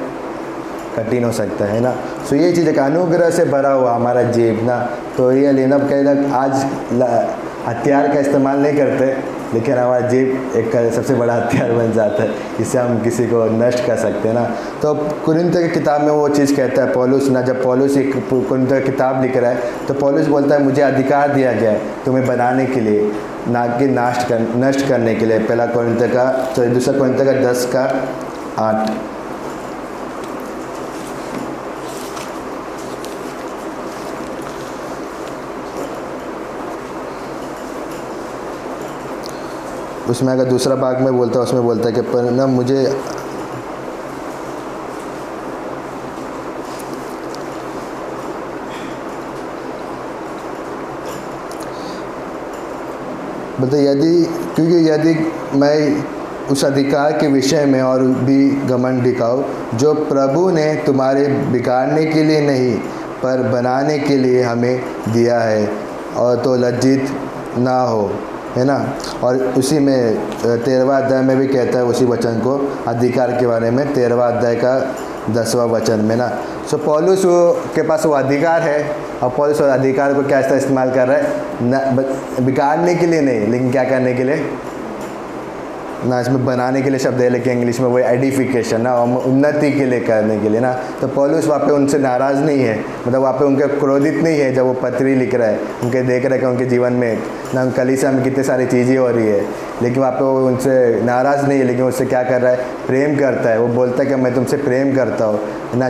कठिन हो सकता है ना। सो ये चीज़ का अनुग्रह से भरा हुआ हमारा जीव ना, तो ये लेना कहीं तक आज हथियार का इस्तेमाल नहीं करते, लेकिन हमारा जीव एक सबसे बड़ा हथियार बन जाता है, इससे हम किसी को नष्ट कर सकते हैं ना। तो कुरिन्थियों की किताब में वो चीज़ कहता है पौलुस ना, जब पौलुस एक कुरिन्थियों की किताब लिख रहा है तो पौलुस बोलता है मुझे अधिकार दिया गया है तुम्हें बनाने के लिए, ना कि नष्ट करने के लिए। पहला कुरिन्थियों का दूसरा कुरिन्थियों का 10:8। उसमें अगर दूसरा भाग में बोलता है, उसमें बोलता है कि पर ना मुझे यदि मैं उस अधिकार के विषय में और भी घमंड दिखाऊं जो प्रभु ने तुम्हारे बिगाड़ने के लिए नहीं पर बनाने के लिए हमें दिया है, और तो लज्जित ना हो, है ना। और उसी में 13वां अध्याय में भी कहता है उसी वचन को, अधिकार के बारे में 13वां अध्याय का 10वां वचन में ना। सो पौलुस के पास वो अधिकार है, और पौलुस उस अधिकार को क्या इस्तेमाल कर रहा है ना, बिगाड़ने के लिए नहीं, लेकिन क्या करने के लिए ना, इसमें बनाने के लिए शब्द है, लेकिन इंग्लिश में वो एडिफिकेशन ना, उन्नति के लिए करने के लिए ना। तो पौलुस वहाँ पे उनसे नाराज़ नहीं है, मतलब वहाँ पे उनके क्रोधित नहीं है जब वो पत्री लिख रहा है, उनके देख रहे हैं कि उनके जीवन में ना कलीसिया में कितनी सारी चीज़ें हो रही है, लेकिन वहाँ पे वो उनसे नाराज़ नहीं है, लेकिन उससे क्या कर रहा है प्रेम करता है। वो बोलता है कि मैं तुमसे प्रेम करता हूँ ना,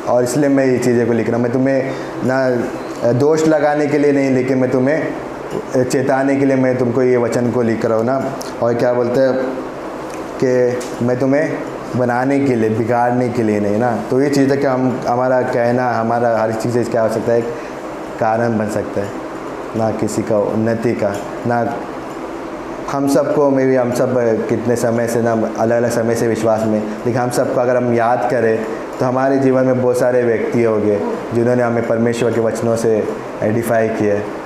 और इसलिए मैं ये चीज़ें को लिख रहा हूँ, मैं तुम्हें ना दोष लगाने के लिए नहीं, लेकिन मैं तुम्हें चेताने के लिए मैं तुमको ये वचन को लिख रहा हूँ ना। और क्या बोलते हैं कि मैं तुम्हें बनाने के लिए, बिगाड़ने के लिए नहीं ना। तो ये चीज़ है कि हमारा कहना, हमारा हर चीज़ क्या हो सकता है, एक कारण बन सकता है ना किसी का उन्नति का ना। हम सबको हम सब कितने समय से ना अलग अलग समय से विश्वास में, लेकिन हम सबको अगर हम याद करें तो हमारे जीवन में बहुत सारे व्यक्ति होंगे जिन्होंने हमें परमेश्वर के वचनों से एडिफाई किया है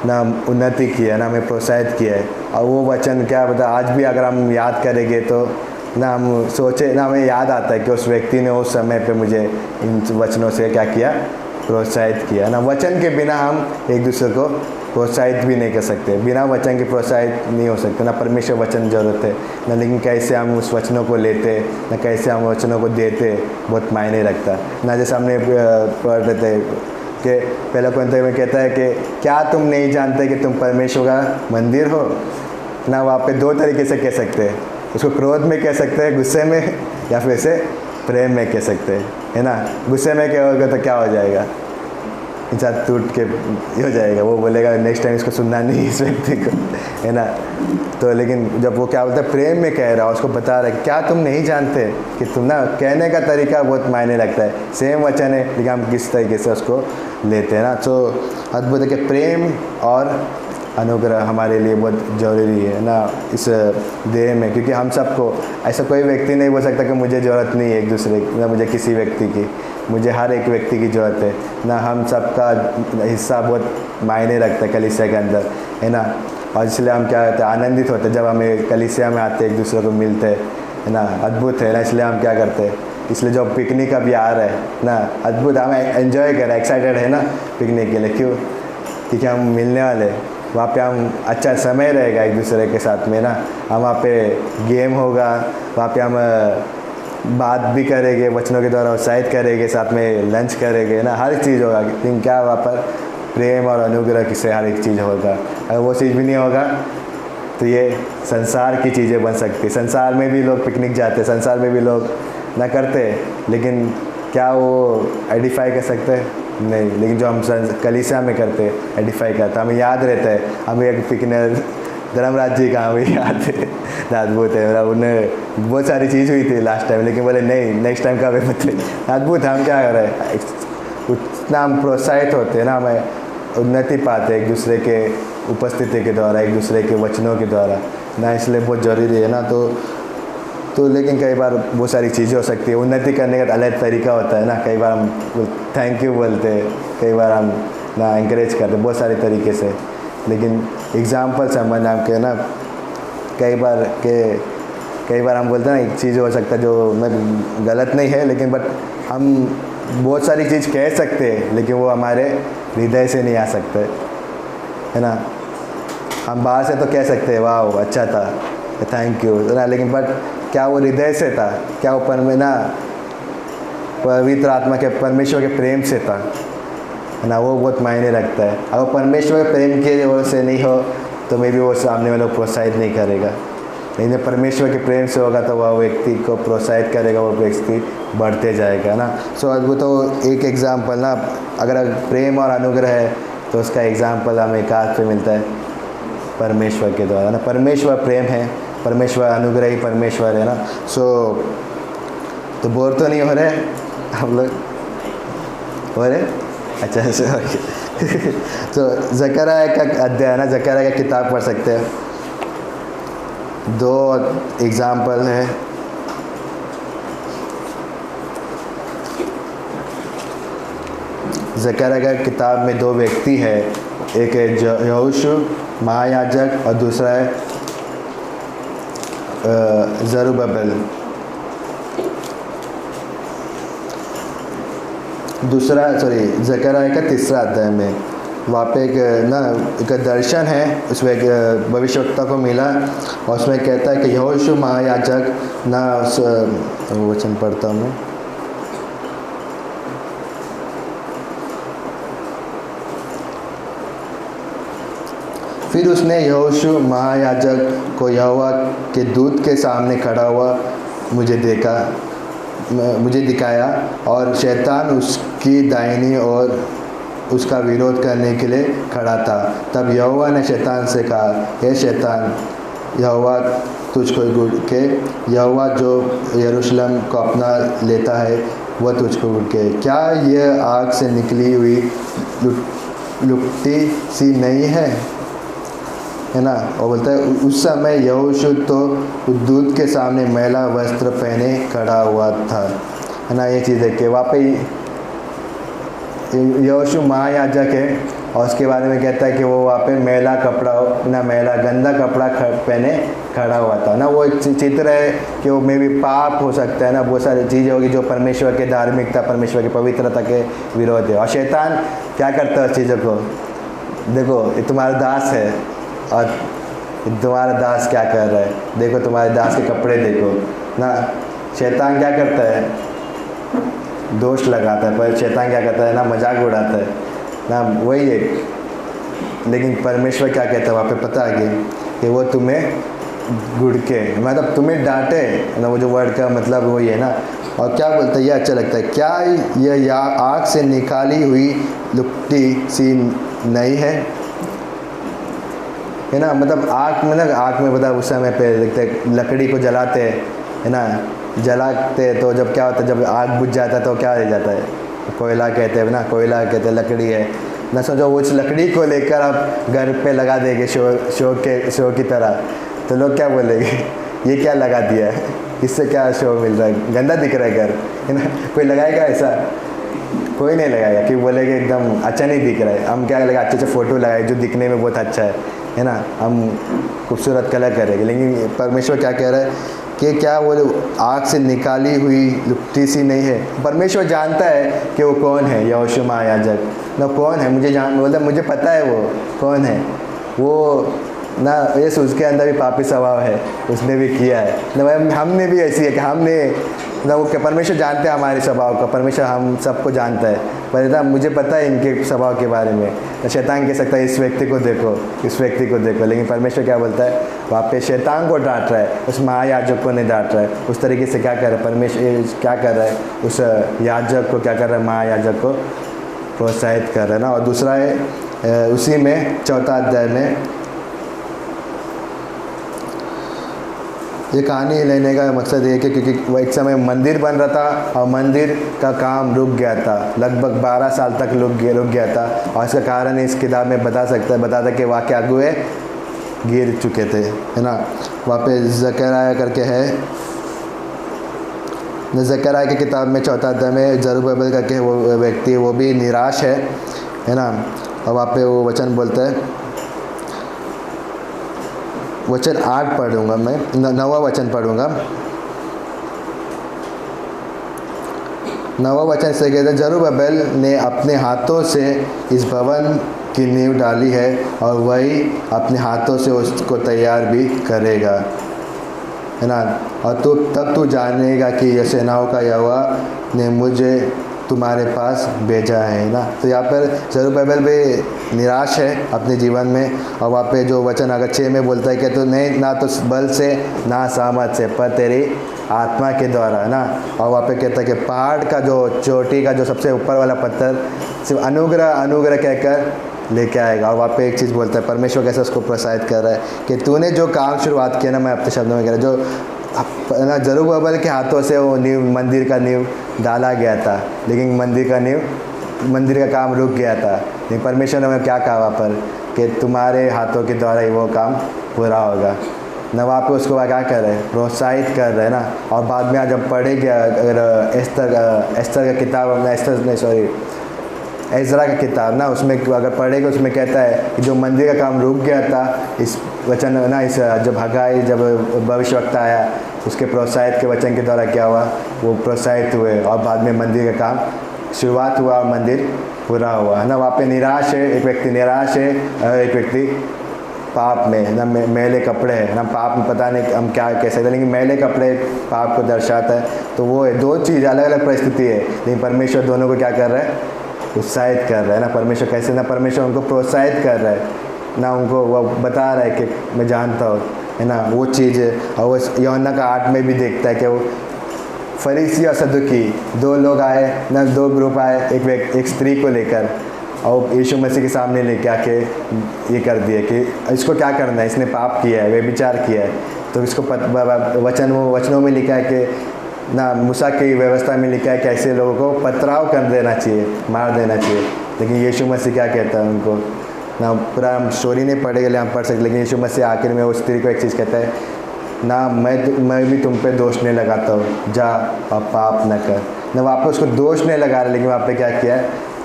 ना, उन्नति की है ना, हमें प्रोत्साहित किया है। और वो वचन क्या बता, आज भी अगर हम याद करेंगे तो ना हम सोचे ना, हमें याद आता है कि उस व्यक्ति ने उस समय पे मुझे इन वचनों से क्या किया, प्रोत्साहित किया ना। वचन के बिना हम एक दूसरे को प्रोत्साहित भी नहीं कर सकते, बिना वचन के प्रोत्साहित नहीं हो सकते ना। परमेश्वर वचन जरूरत है ना, लेकिन कैसे हम उस वचनों को लेते ना, कैसे हम वचनों को देते, बहुत मायने रखता ना। जैसे हमने पढ़ रहे थे कि पहला कुरिन्थियों में कहता है कि क्या तुम नहीं जानते कि तुम परमेश्वर का मंदिर हो ना। वहाँ पे दो तरीके से कह सकते हैं, उसको क्रोध में कह सकते हैं, गुस्से में, या फिर से प्रेम में कह सकते हैं, है ना। गुस्से में कहोगे तो क्या हो जाएगा, इंसान टूट के हो जाएगा, वो बोलेगा नेक्स्ट टाइम इसको सुनना नहीं इस व्यक्ति को, है ना। तो लेकिन जब वो क्या बोलता है प्रेम में कह रहा है, उसको बता रहा है क्या तुम नहीं जानते कि तुम ना, कहने का तरीका बहुत मायने रखता है। सेम वचन है लेकिन हम किस तरीके से उसको लेते हैं ना। तो अद्भुत है कि प्रेम और अनुग्रह हमारे लिए बहुत ज़रूरी है ना इस देह में, क्योंकि हम सबको, ऐसा कोई व्यक्ति नहीं बोल सकता कि मुझे ज़रूरत नहीं है एक दूसरे की ना, मुझे किसी व्यक्ति की, मुझे हर एक व्यक्ति की ज़रूरत है ना। हम सबका हिस्सा बहुत मायने रखता है कलीसिया के अंदर, है ना। और इसलिए हम क्या करते हैं, आनंदित होते हैं जब हमें कलीसिया में आते एक दूसरे को मिलते हैं ना। अद्भुत है ना, इसलिए हम क्या करते हैं इसलिए जो पिकनिक अभी आ रहा है ना, अद्भुत, हम एंजॉय कर रहे हैं, एक्साइटेड है ना पिकनिक के लिए। क्यों? क्योंकि हम मिलने वाले हैं वहाँ पे, हम अच्छा समय रहेगा एक दूसरे के साथ में ना। हम वहाँ पे गेम होगा, वहाँ पे हम बात भी करेंगे, वचनों के द्वारा उत्साहित करेंगे, साथ में लंच करेंगे ना, हर चीज़ होगा। लेकिन क्या वहाँ पर प्रेम और अनुग्रह से हर एक चीज़ होगा। अगर वो चीज़ भी नहीं होगा तो ये संसार की चीज़ें बन सकती। संसार में भी लोग पिकनिक जाते, संसार में भी लोग ना करते, लेकिन क्या वो एडिफाई कर सकते हैं? नहीं। लेकिन जो हम कलीसिया में करते एडिफाई करते, हमें याद रहता है। हमें एक पिकनिक धर्मराज जी का हमें याद है, अद्भुत है। उन्हें बहुत सारी चीज़ हुई थी लास्ट टाइम, लेकिन बोले नहीं नेक्स्ट टाइम का भी बताइए। अद्भुत, हम क्या कर रहे हैं, उतना हम प्रोत्साहित होते हैं ना, हमें उन्नति पाते एक दूसरे के उपस्थिति के द्वारा, एक दूसरे के वचनों के द्वारा ना, इसलिए बहुत ज़रूरी है ना। तो लेकिन कई बार बहुत सारी चीज़ें हो सकती है। उन्नति करने का अलग तरीका होता है ना। कई बार हम थैंक यू बोलते हैं, कई बार हम ना इंकरेज करते, बहुत सारे तरीके से। लेकिन एग्ज़ाम्पल समझना के ना, कई बार हम बोलते हैं ना, एक चीज़ हो सकता है जो मैं गलत नहीं है, लेकिन बट हम बहुत सारी चीज़ कह सकते हैं, लेकिन वो हमारे हृदय से नहीं आ सकते, है ना। हम बाहर से तो कह सकते हैं वाह अच्छा था, थैंक यू ना, लेकिन बट क्या वो हृदय से था? क्या वो पवित्र आत्मा के परमेश्वर के प्रेम से था, है ना। वो बहुत मायने रखता है। अगर परमेश्वर के प्रेम की वजह से नहीं हो तो मे भी वो सामने वालों को प्रोत्साहित नहीं करेगा। लेकिन जब परमेश्वर के प्रेम से होगा तो वह व्यक्ति को प्रोत्साहित करेगा, वो व्यक्ति बढ़ते जाएगा ना। सो अद्भुत। तो एक एग्जाम्पल ना, अगर प्रेम और अनुग्रह है तो उसका एग्जाम्पल हमें कहाँ पे मिलता है? परमेश्वर के द्वारा ना। परमेश्वर प्रेम है, परमेश्वर अनुग्रह ही परमेश्वर है ना। तो बोर तो नहीं हो रहे हम लोग? हो रहे? अच्छा ओके। तो जकरिया का अध्याय ना, जकरिया का किताब पढ़ सकते हैं। 2 एग्जाम्पल है। जकरिया का किताब में 2 व्यक्ति है, एक है यहोशू महायाजक और दूसरा है जरुब्बाबेल। जकरिया का 3रा अध्याय में वहाँ पे एक दर्शन है, उसमें एक भविष्यवक्ता को मिला और उसमें कहता है कि यहोशू महायाजक ना, वचन पढ़ता हूँ मैं, फिर उसने यहोशू महायाजक को यहोवा के दूत के सामने खड़ा हुआ मुझे दिखाया और शैतान उसकी दाहिनी ओर उसका विरोध करने के लिए खड़ा था। तब यहोवा ने शैतान से कहा, हे शैतान, यहोवा तुझको गुड़ के, यहोवा जो यरूशलेम को अपना लेता है वह तुझको गुड़ के। क्या यह आग से निकली हुई लुकटी सी नहीं है ना। और बोलता है उस समय यहोशू तो दूत के सामने मैला वस्त्र पहने खड़ा हुआ था, है ना। ये चीज़ है कि वहाँ पे यहोशू महायाजक है और उसके बारे में कहता है कि वो वहाँ पे मैला गंदा कपड़ा पहने खड़ा हुआ था ना। वो एक चित्र है कि वो में भी पाप हो सकता है ना, बहुत सारी चीज़ें होगी जो परमेश्वर के धार्मिकता, परमेश्वर की पवित्रता के विरोध है। और शैतान क्या करता है उस चीज़ों को? देखो ये तुम्हारा दास है और तुम्हारा दास क्या कर रहा है, देखो तुम्हारे दास के कपड़े देखो ना। शैतान क्या करता है? दोष लगाता है। पर शैतान क्या करता है ना? मजाक उड़ाता है ना, वही है। लेकिन परमेश्वर क्या कहता है वहाँ पे पता है कि वो तुम्हें गुड़के, मतलब तुम्हें डांटे ना। वो जो वर्ड का मतलब वही है ना। और क्या बोलता है, ये अच्छा लगता है, क्या यह आग से निकाली हुई लुकटी सी नहीं है ना। मतलब आग में मतलब उस समय पे देखते लकड़ी को जलाते है ना, जलाते तो जब क्या होता है, जब आग बुझ जाता है तो क्या रह जाता है? कोयला कहते हैं ना, कोयला कहते हैं, लकड़ी है ना। सोचो उस लकड़ी को लेकर आप घर पे लगा देंगे शो की तरह, तो लोग क्या बोलेंगे, ये क्या लगा दिया है, इससे क्या शो मिल रहा है, गंदा दिख रहा है घर, है ना। कोई लगाएगा ऐसा? कोई नहीं लगाएगा, क्योंकि बोलेगा एकदम अच्छा नहीं दिख रहा है। हम क्या लगेगा, अच्छे फ़ोटो लगाए जो दिखने में बहुत अच्छा है ना, हम खूबसूरत कलर करेंगे। लेकिन परमेश्वर क्या कह रहा है कि क्या वो आग से निकाली हुई लुप्ती सी नहीं है। परमेश्वर जानता है कि वो कौन है, यहोशू महायाजक ना कौन है, मतलब मुझे पता है वो कौन है। वो ना यस उसके अंदर भी पापी स्वभाव है, उसने भी किया है ना, हमने भी ऐसी है कि हमने ना वो परमेश्वर जानते हैं हमारे स्वभाव का, परमेश्वर हम सबको जानता है। पर ना मुझे पता है इनके स्वभाव के बारे में। तो शैतान कह सकता है इस व्यक्ति को देखो, इस व्यक्ति को देखो, लेकिन परमेश्वर क्या बोलता है, वहाँ पे शैतान को डांट रहा है, उस महायाजक को नहीं डांट रहा है। उस तरीके से क्या कर रहा है परमेश्वर, क्या कर रहा है, उस याजक को क्या कर रहा है, महायाजक को प्रोत्साहित कर रहा है ना। और दूसरा है उसी में 4 अध्याय में ये कहानी लेने का मकसद ये है कि क्योंकि वो एक समय मंदिर बन रहा था और मंदिर का काम रुक गया था, लगभग 12 साल तक रुक गया था। और इसका कारण इस किताब में बताता कि वाक्य अगुए गिर चुके थे, है ना। वहाँ पे ज़करिया करके है, ज़करिया की किताब में 4 अध्याय में जरुब्बाबेल करके वो व्यक्ति वो भी निराश है ना। और वहाँ पे वो वचन बोलता है, वचन 8 पढ़ूंगा मैं, 9वां वचन पढ़ूंगा। 9वां वचन से कहते हैं, जरुब्बाबेल ने अपने हाथों से इस भवन की नींव डाली है और वही अपने हाथों से उसको तैयार भी करेगा, है ना। और तब तू जानेगा कि यह सेनाओं का यहोवा ने मुझे तुम्हारे पास भेजा है ना। तो यहाँ पर जरुब्बाबेल भी निराश है अपने जीवन में। और वहाँ पे जो वचन अगर 6 में बोलता है कि तो नहीं ना तो बल से ना सामर्थ से पर तेरी आत्मा के द्वारा, है ना। और वहाँ पे कहता है कि पहाड़ का जो चोटी का जो सबसे ऊपर वाला पत्थर सिर्फ अनुग्रह कहकर लेके आएगा। और वहाँ पे एक चीज़ बोलता है, परमेश्वर कैसे उसको प्रोत्साहित कर रहा है कि तूने जो काम शुरुआत किया ना, मैं अपने शब्दों में कह रहा जो ना जरुब्बाबेल के हाथों से वो मंदिर का नींव डाला गया था, लेकिन मंदिर का काम रुक गया था। लेकिन परमेश्वर ने क्या कहा वहाँ पर कि तुम्हारे हाथों के द्वारा ही वो काम पूरा होगा ना। वहाँ पे उसको क्या कर रहे हैं, प्रोत्साहित कर रहे हैं ना। और बाद में जब पढ़ेंगे अगर एस्तर का किताब, एजरा का किताब ना, उसमें अगर पढ़ेगा उसमें कहता है कि जो मंदिर का काम रुक गया था, इस वचन ना, इस जब हगाई जब भविष्यवक्ता आया उसके प्रोत्साहित के वचन के द्वारा क्या हुआ, वो प्रोत्साहित हुए और बाद में मंदिर का काम शुरुआत हुआ और मंदिर पूरा हुआ, है ना। वहाँ पे निराश है, एक व्यक्ति निराश है और एक व्यक्ति पाप में ना, मैले कपड़े हैं ना। पाप में पता नहीं हम क्या कह सकते, लेकिन मैले कपड़े पाप को दर्शाता है। तो वो है, 2 चीज़ अलग अलग परिस्थिति है, लेकिन परमेश्वर दोनों को क्या कर रहा है, उत्साहित कर रहा है ना। परमेश्वर कैसे ना, परमेश्वर उनको प्रोत्साहित कर रहा है ना, उनको वो बता रहा है कि मैं जानता हूँ, है ना, वो चीज़ है। और वो यूहन्ना का 8 में भी देखता है कि वो फरीसी और सदुकी 2 लोग आए ना, 2 ग्रुप आए, एक स्त्री को लेकर और यीशु मसीह के सामने लेके आके ये कर दिया कि इसको क्या करना है, इसने पाप किया है, व्यभिचार किया है। तो इसको वचनों में लिखा है कि ना, मूसा की व्यवस्था में लिखा है कि ऐसे लोगों को पथराव कर देना चाहिए, मार देना चाहिए। लेकिन यीशु मसीह क्या कहता है उनको ना, पूरा हम स्टोरी नहीं पढ़ेंगे, हम पढ़ सकते, लेकिन यीशु मसीह आखिर में उस स्त्री को एक चीज़ कहता है ना, मैं भी तुम पे दोष नहीं लगाता हूँ, जा और पाप न कर ना। वहाँ पर उसको दोष नहीं लगा रहा, लेकिन वहाँ पे क्या किया,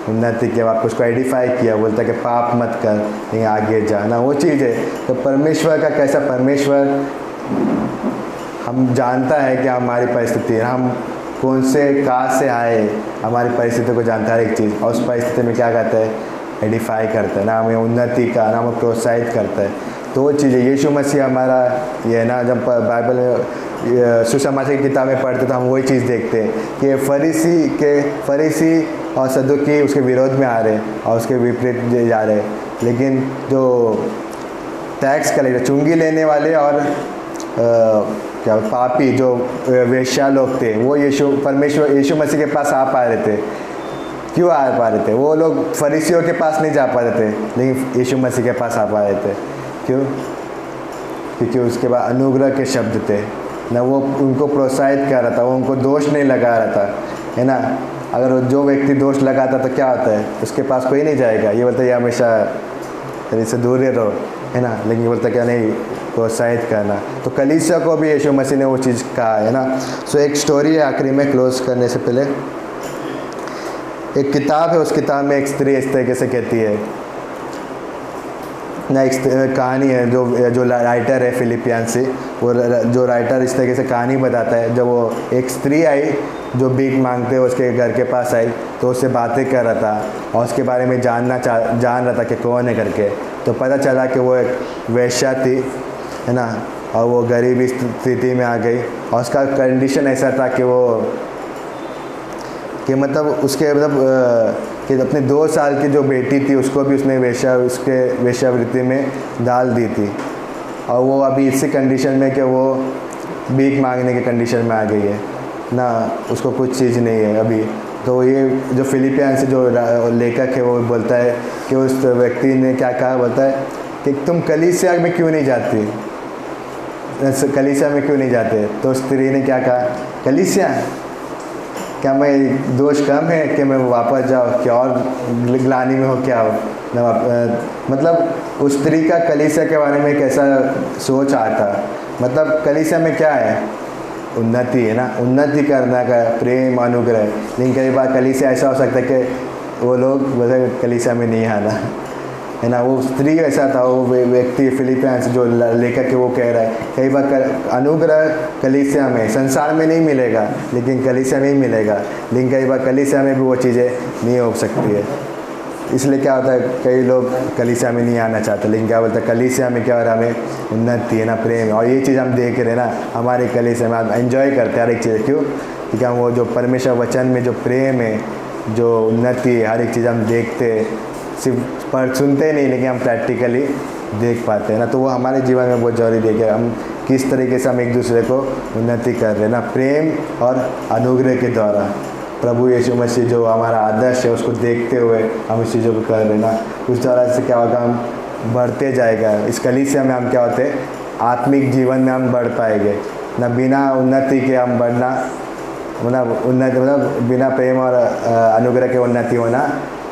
उन्नति किया, वहाँ पर उसको एडिफाई किया, बोलता है कि पाप मत कर, लेकिन आगे जा ना, वो चीज़ है। तो परमेश्वर का कैसा, परमेश्वर हम जानता है कि हमारी परिस्थिति, हम कौन से कहाँ से आए, हमारी परिस्थिति को जानता है एक चीज़, और उस परिस्थिति में क्या करता है, एडिफाई करता है ना, हमें उन्नति का ना, हमें प्रोत्साहित करता है। तो वो चीज़ है, यीशु मसीह हमारा ये ना, जब बाइबल में सुसमाचार की किताबें पढ़ते तो हम वही चीज़ देखते हैं कि फरीसी और सदुकी उसके विरोध में आ रहे हैं और उसके विपरीत जा रहे हैं। लेकिन जो टैक्स कलेक्टर, चुंगी लेने वाले और क्या पापी जो वेश्या लोग थे, वो यीशु मसीह के पास आ पा रहे थे। क्यों आ पा रहे थे? वो लोग फरीसियों के पास नहीं जा पा रहे थे, लेकिन यीशु मसीह के पास आ पा रहे थे। क्यों? क्योंकि उसके बाद अनुग्रह के शब्द थे ना, वो उनको प्रोत्साहित कर रहा था, वो उनको दोष नहीं लगा रहा था, है ना। अगर जो व्यक्ति दोष लगाता तो क्या होता है, उसके पास कोई नहीं जाएगा, ये बोलता है हमेशा इससे दूर रहो, है ना। लेकिन बोलता क्या नहीं, प्रोत्साहित करना। तो कलीसिया को भी यीशु मसीह ने वो चीज़ कहा, है ना। सो एक स्टोरी है आखिरी में क्लोज करने से पहले, एक किताब है, उस किताब में एक स्त्री इस तरीके से कहती है, ना एक कहानी है जो राइटर है फिलिपियन से, वो जो राइटर इस तरीके से कहानी बताता है। जब वो एक स्त्री आई जो भीख मांगते उसके घर के पास आई, तो उससे बातें कर रहा था और उसके बारे में जान रहा था कि कौन है करके। तो पता चला कि वो एक वेश्या थी, है ना, और वो गरीबी स्थिति में आ गई और उसका कंडीशन ऐसा था कि वो कि मतलब उसके कि अपने 2 साल की जो बेटी थी उसको भी उसने वेश्यावृत्ति में डाल दी थी। और वो अभी इसी कंडीशन में कि वो भीख मांगने के कंडीशन में आ गई है ना, उसको कुछ चीज़ नहीं है अभी। तो ये जो फिलिपियन से जो लेखक है वो बोलता है कि उस व्यक्ति ने क्या कहा, बोलता है कि तुम कलीसिया में क्यों नहीं जाती, कलीसिया में क्यों नहीं जाते। तो स्त्री ने क्या कहा, कलीसिया क्या मैं दोष कम है कि मैं वापस जाऊँ, क्या और ग्लानी में हो क्या हो ना। मतलब उस स्त्री का कलीसिया के बारे में एक ऐसा सोच आता, मतलब कलीसिया में क्या है, उन्नति है ना, उन्नति करना का प्रेम अनुग्रह। लेकिन कई बार कलीसिया ऐसा हो सकता है कि वो लोग बोलते कलीसिया में नहीं आना, है ना। वो स्त्री ऐसा था, वो व्यक्ति फिलिपियंस जो लेखक है वो कह रहा है कई बार अनुग्रह कलीसिया में, संसार में नहीं मिलेगा लेकिन कलीसिया में ही मिलेगा। लेकिन कई बार कलीसिया में भी वो चीज़ें नहीं हो सकती है। इसलिए क्या होता है, कई लोग कलीसिया में नहीं आना चाहते, लेकिन क्या बोलते हैं कलीसिया में क्या हो रहा है, हमें उन्नति है ना, प्रेम है। और ये चीज़ हम देख रहे हैं ना, हमारे कलीसिया में हम एंजॉय करते हैं हर एक चीज़। क्यों? क्योंकि हम वो जो परमेश्वर वचन में जो प्रेम है, जो उन्नति है, हर एक चीज़ हम देखते हैं, सिर्फ पर सुनते नहीं लेकिन हम प्रैक्टिकली देख पाते हैं ना। तो वो हमारे जीवन में बहुत जरूरी देखे हम किस तरीके से हम एक दूसरे को उन्नति कर रहे हैं ना, प्रेम और अनुग्रह के द्वारा। प्रभु यीशु मसीह जो हमारा आदर्श है उसको देखते हुए हम इस चीज़ों को कर रहे हैं ना, उस द्वारा से क्या होगा, हम बढ़ते जाएगा। इस कलीसिया में हम क्या होते हैं, आत्मिक जीवन में हम बढ़ पाएंगे ना। बिना उन्नति के हम बढ़ना, मतलब उन्नति मतलब बिना प्रेम और अनुग्रह के उन्नति होना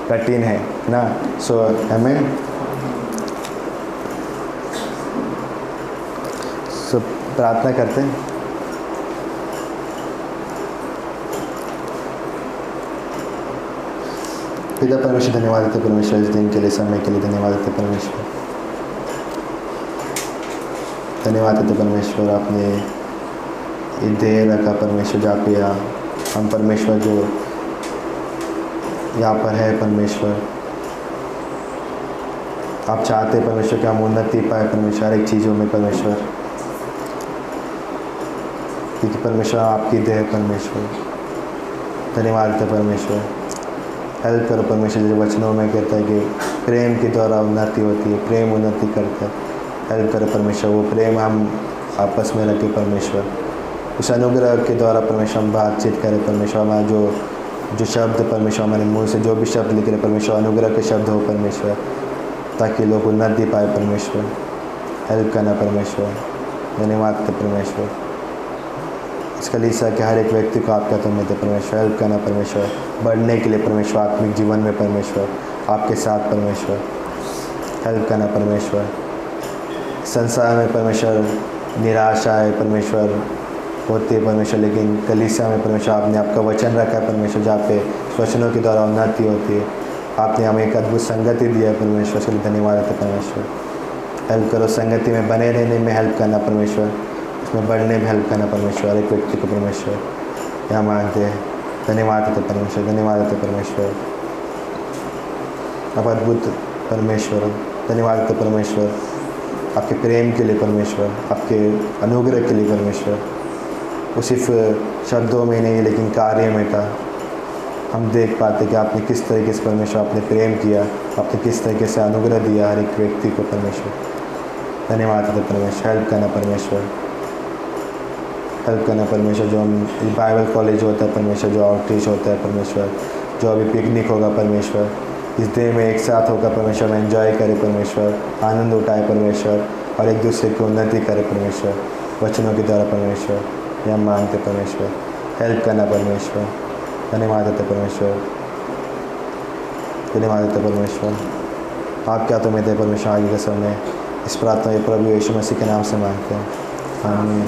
कठिन है ना। सो आमीन। सो प्रार्थना करते हैं। पिता परमेश्वर, धन्यवाद देते परमेश्वर इस दिन के लिए, समय के लिए धन्यवाद देते परमेश्वर। धन्यवाद देते परमेश्वर, आपने ये ध्येय रखा परमेश्वर, जहाँ पे हम परमेश्वर जो यहाँ पर है परमेश्वर, आप चाहते परमेश्वर कि हम उन्नति पाए परमेश्वर हर एक चीज़ों में परमेश्वर, क्योंकि परमेश्वर आपकी देह परमेश्वर। धन्यवाद देते परमेश्वर, हेल्प करो परमेश्वर। जो वचनों में कहता है कि प्रेम के द्वारा उन्नति होती है, प्रेम उन्नति करता है। हेल्प करो परमेश्वर, वो प्रेम हम आपस में रखें परमेश्वर। उस अनुग्रह के द्वारा परमेश्वर हम बातचीत करें परमेश्वर। हमारा जो शब्द परमेश्वर, हमारे मुंह से जो भी शब्द लिख रहे परमेश्वर, अनुग्रह के शब्द हो परमेश्वर, ताकि लोग उन्नति पाए परमेश्वर। हेल्प करना परमेश्वर। धन्यवाद देते परमेश्वर, इस कलीसिया के हर एक व्यक्ति को आपके हाथों में देते परमेश्वर। हेल्प करना परमेश्वर, बढ़ने के लिए परमेश्वर, आत्मिक जीवन में परमेश्वर, आपके साथ परमेश्वर। हेल्प करना परमेश्वर। संसार में परमेश्वर निराशा है परमेश्वर होती है परमेश्वर, लेकिन कलीसिया में परमेश्वर आपने आपका वचन रखा है परमेश्वर, जहाँ पे वचनों के द्वारा उन्नति होती है। आपने हमें एक अद्भुत संगति दिया है परमेश्वर, इसके लिए धन्यवाद देते परमेश्वर। हेल्प करो संगति में बने रहने में, हेल्प करना परमेश्वर, उसमें बढ़ने में हेल्प करना परमेश्वर, एक व्यक्ति को परमेश्वर यहाँ मांगते हैं। धन्यवाद देते परमेश्वर, धन्यवाद देते परमेश्वर, आप अद्भुत परमेश्वर। धन्यवाद देते परमेश्वर आपके प्रेम के लिए परमेश्वर, आपके अनुग्रह के लिए परमेश्वर। वो सिर्फ शब्दों में नहीं लेकिन कार्य में था, हम देख पाते कि आपने किस तरीके से परमेश्वर आपने प्रेम किया, आपने किस तरीके से अनुग्रह दिया हर एक व्यक्ति को परमेश्वर। धन्यवाद देते परमेश्वर। हेल्प करना परमेश्वर, हेल्प करना परमेश्वर। जो हम बाइबल कॉलेज होता है परमेश्वर, जो आउटरीच होता है परमेश्वर, जो अभी पिकनिक होगा परमेश्वर, इस डे में एक साथ होकर परमेश्वर में एंजॉय करे परमेश्वर, आनंद उठाए परमेश्वर और एक दूसरे की उन्नति करे परमेश्वर, वचनों के द्वारा परमेश्वर। यह मांगते परमेश्वर, हेल्प करना परमेश्वर। धन्यवाद देते परमेश्वर, धन्यवाद देते परमेश्वर। आप क्या तो मेरे परमेश्वर आगे के समय इस प्रार्थना ये प्रभु यीशु मसीह के नाम से मांगते हैं, आमीन।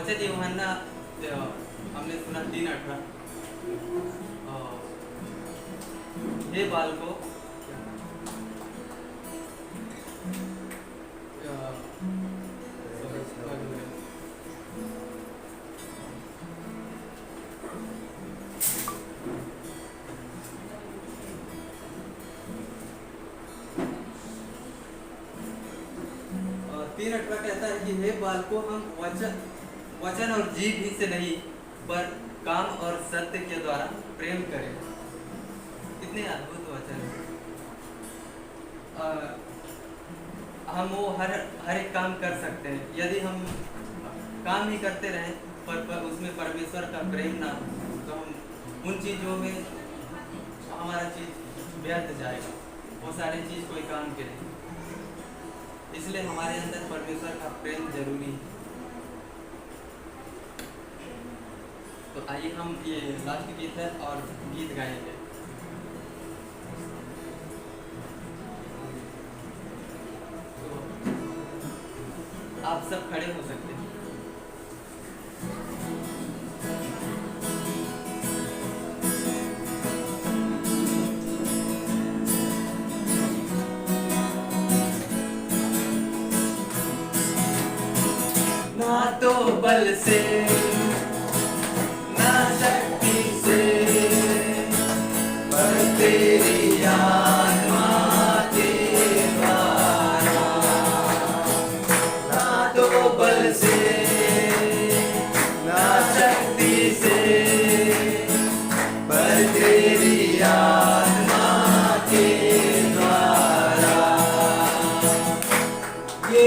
वचन यूहन्ना हमने सुना 3:18, हे बालकों, 3:18 कहता है कि हे बालकों, हम वचन और जीभ ही से नहीं पर काम और सत्य के द्वारा प्रेम करें। कितने अद्भुत वचन हैं। हम वो हर एक काम कर सकते हैं। यदि हम काम ही करते रहें पर उसमें परमेश्वर का प्रेम ना हो तो हम उन चीज़ों में हमारा चीज़ व्यर्थ जाएगा। वो सारी चीज़ कोई काम के नहीं। इसलिए हमारे अंदर परमेश्वर का प्रेम जरूरी है। तो आइए हम ये लास्ट गीत है और गीत गाएंगे। तो आप सब खड़े हो सकते हैं। ना तो बल से ना शक्ति से पर तेरी आत्मा के द्वारा। ना तो बल से ना शक्ति से पर तेरी आत्मा के द्वारा। ये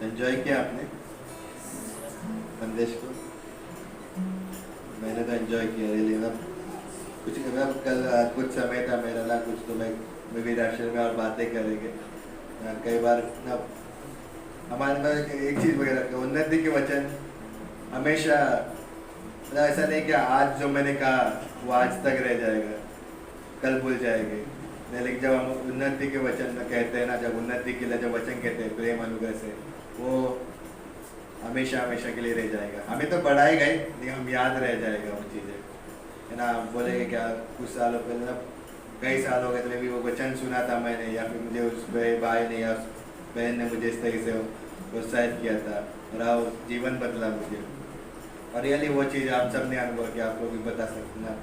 एंजॉय किया आपने संदेश को? मैंने तो एंजॉय किया रियली। कुछ कल कुछ समय था मेरा ना, कुछ तो मैं भी राशन में और बातें करेंगे। कई बार ना हमारे में एक चीज़ वगैरह उन्नति के वचन हमेशा ऐसा नहीं कि आज जो मैंने कहा वो आज तक रह जाएगा, कल भूल जाएंगे। लेकिन जब हम उन्नति के वचन कहते हैं ना, जब उन्नति के लिए जब वचन कहते हैं प्रेम अनुग्रह से, वो हमेशा हमेशा के लिए रह जाएगा। हमें तो बढ़ाई गई लेकिन हम याद रह जाएगा वो चीज़ें, है ना। बोलेंगे क्या कुछ सालों पहले ना, कई साल हो गए थे भी वो वचन सुना था मैंने, या फिर मुझे उस भाई ने या उस बहन ने मुझे इस तरीके से प्रोत्साहित किया था और जीवन बदला मुझे। और रियली वो चीज़ आप सब ने अनुभव किया, आप लोग भी बता सकते हैं।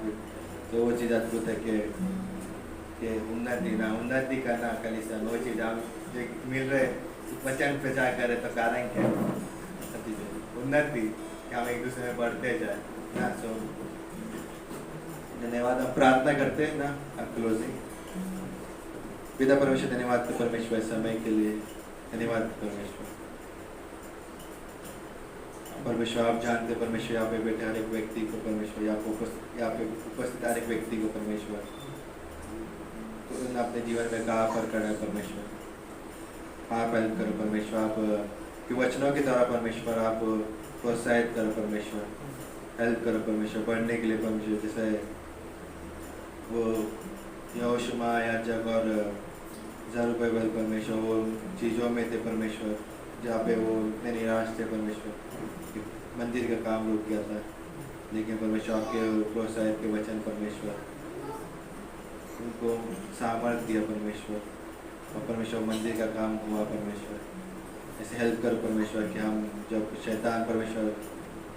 तो वो चीज़ अद्भुत है कि कि उन्नति करना कलीसिया में, वो चीज़ हम जो मिल रहे वचन प्रचार करे तो कारण क्या है? सब चीज़ें उन्नति कि हम एक दूसरे में बढ़ते जाए ना। सो धन्यवाद। हम प्रार्थना करते हैं ना क्लोजिंग। पिता परमेश्वर धन्यवाद परमेश्वर समय के लिए, धन्यवाद परमेश्वर। परमेश्वर आप जानते परमेश्वर यहाँ पे बैठे हर एक व्यक्ति को परमेश्वर, यहाँ पे उपस्थित हर एक व्यक्ति को परमेश्वर तो उन्होंने अपने जीवन में कहाँ पर खड़ा है परमेश्वर, आप हेल्प करो परमेश्वर। आप के वचनों के द्वारा परमेश्वर आप प्रोत्साहित करो परमेश्वर, हेल्प करो परमेश्वर बढ़ने के लिए परमेश्वर। जैसे वो यहोशुआ या जग और ज़रुब्बाबेल परमेश्वर वो चीज़ों में थे परमेश्वर, जहाँ पे वो इतने निराश थे परमेश्वर, मंदिर का काम रुक गया था, लेकिन परमेश्वर आपके प्रोत्साहित के वचन परमेश्वर उनको सामर्थ्य दिया परमेश्वर, और परमेश्वर मंदिर का काम हुआ परमेश्वर। ऐसे हेल्प करो परमेश्वर कि हम जब शैतान परमेश्वर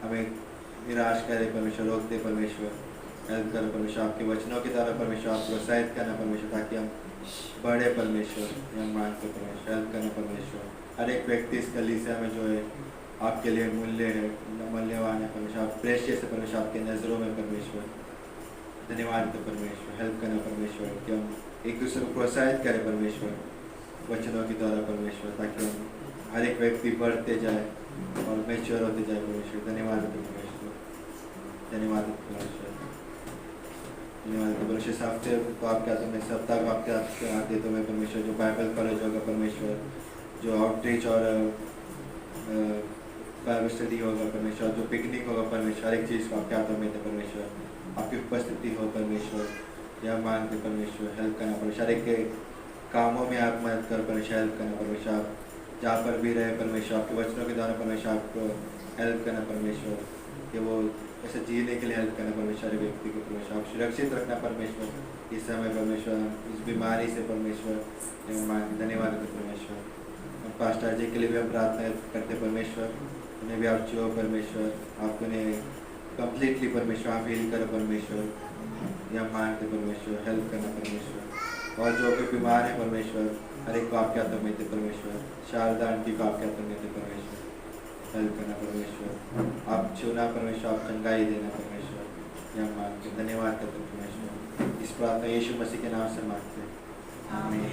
हमें निराश करे परमेश्वर, रोक दे परमेश्वर, हेल्प करो परमेश्वर आपके वचनों के द्वारा परमेश्वर आप प्रोत्साहित करना परमेश्वर, ताकि हम बढ़े परमेश्वर, हम मांगते परमेश्वर, हेल्प करना परमेश्वर। हर एक व्यक्ति इस कलीसिया में जो है आपके लिए मूल्य है, मूल्यवान है परमेश्वर, आप प्रेशियस है परमेश्वर आपके नज़रों में परमेश्वर। धन्यवाद तो परमेश्वर, हेल्प करना परमेश्वर कि हम एक दूसरे को प्रोत्साहित करें परमेश्वर वचनों के द्वारा परमेश्वर, ताकि हम हर एक व्यक्ति बढ़ते जाए और मैच्योर होते जाए परमेश्वर। धन्यवाद परमेश्वर, धन्यवाद परमेश्वर, धन्यवाद परमेश्वर। इस हफ्ते को आपके हाथों में, सप्ताह को आपके हाथ देते हुए परमेश्वर, जो बाइबल कॉलेज होगा परमेश्वर, जो आउटरीच और बाइबल स्टडी होगा परमेश्वर, जो पिकनिक होगा परमेश्वर, हर एक चीज़ को आपके हाथों में दे परमेश्वर, आपकी उपस्थिति हो परमेश्वर, यह मांगते परमेश्वर, हेल्प करना परमेश्वर। हर एक के कामों में आप मदद करो परमेश्वर, हेल्प करना परमेश्वर। आप जहाँ पर भी रहे परमेश्वर आपके वचनों के द्वारा परमेश्वर आपको हेल्प करना परमेश्वर, कि वो ऐसे जीने के लिए हेल्प करना परमेश्वर व्यक्ति को परमेश्वर, आप सुरक्षित रखना परमेश्वर इस समय परमेश्वर, इस बीमारी से परमेश्वर। धन्यवाद परमेश्वर। और पास्टर जी के लिए भी हम प्रार्थना करते परमेश्वर, उन्हें भी आप छुओ परमेश्वर, आप उन्हें कम्प्लीटली परमेश्वर आप हील करो परमेश्वर, यह मांगते परमेश्वर, हेल्प करना परमेश्वर। और जो भी बीमार है परमेश्वर, हर एक को आपके हाथों में थे परमेश्वर, शारदा आंटी को आपके हाथों में थे परमेश्वर, हेल्प करना परमेश्वर, आप छूना परमेश्वर, आप चंगाई देना परमेश्वर, यह मांगते धन्यवाद करते परमेश्वर। इस प्रार्थना यीशु मसीह के नाम से मांगते, आमीन।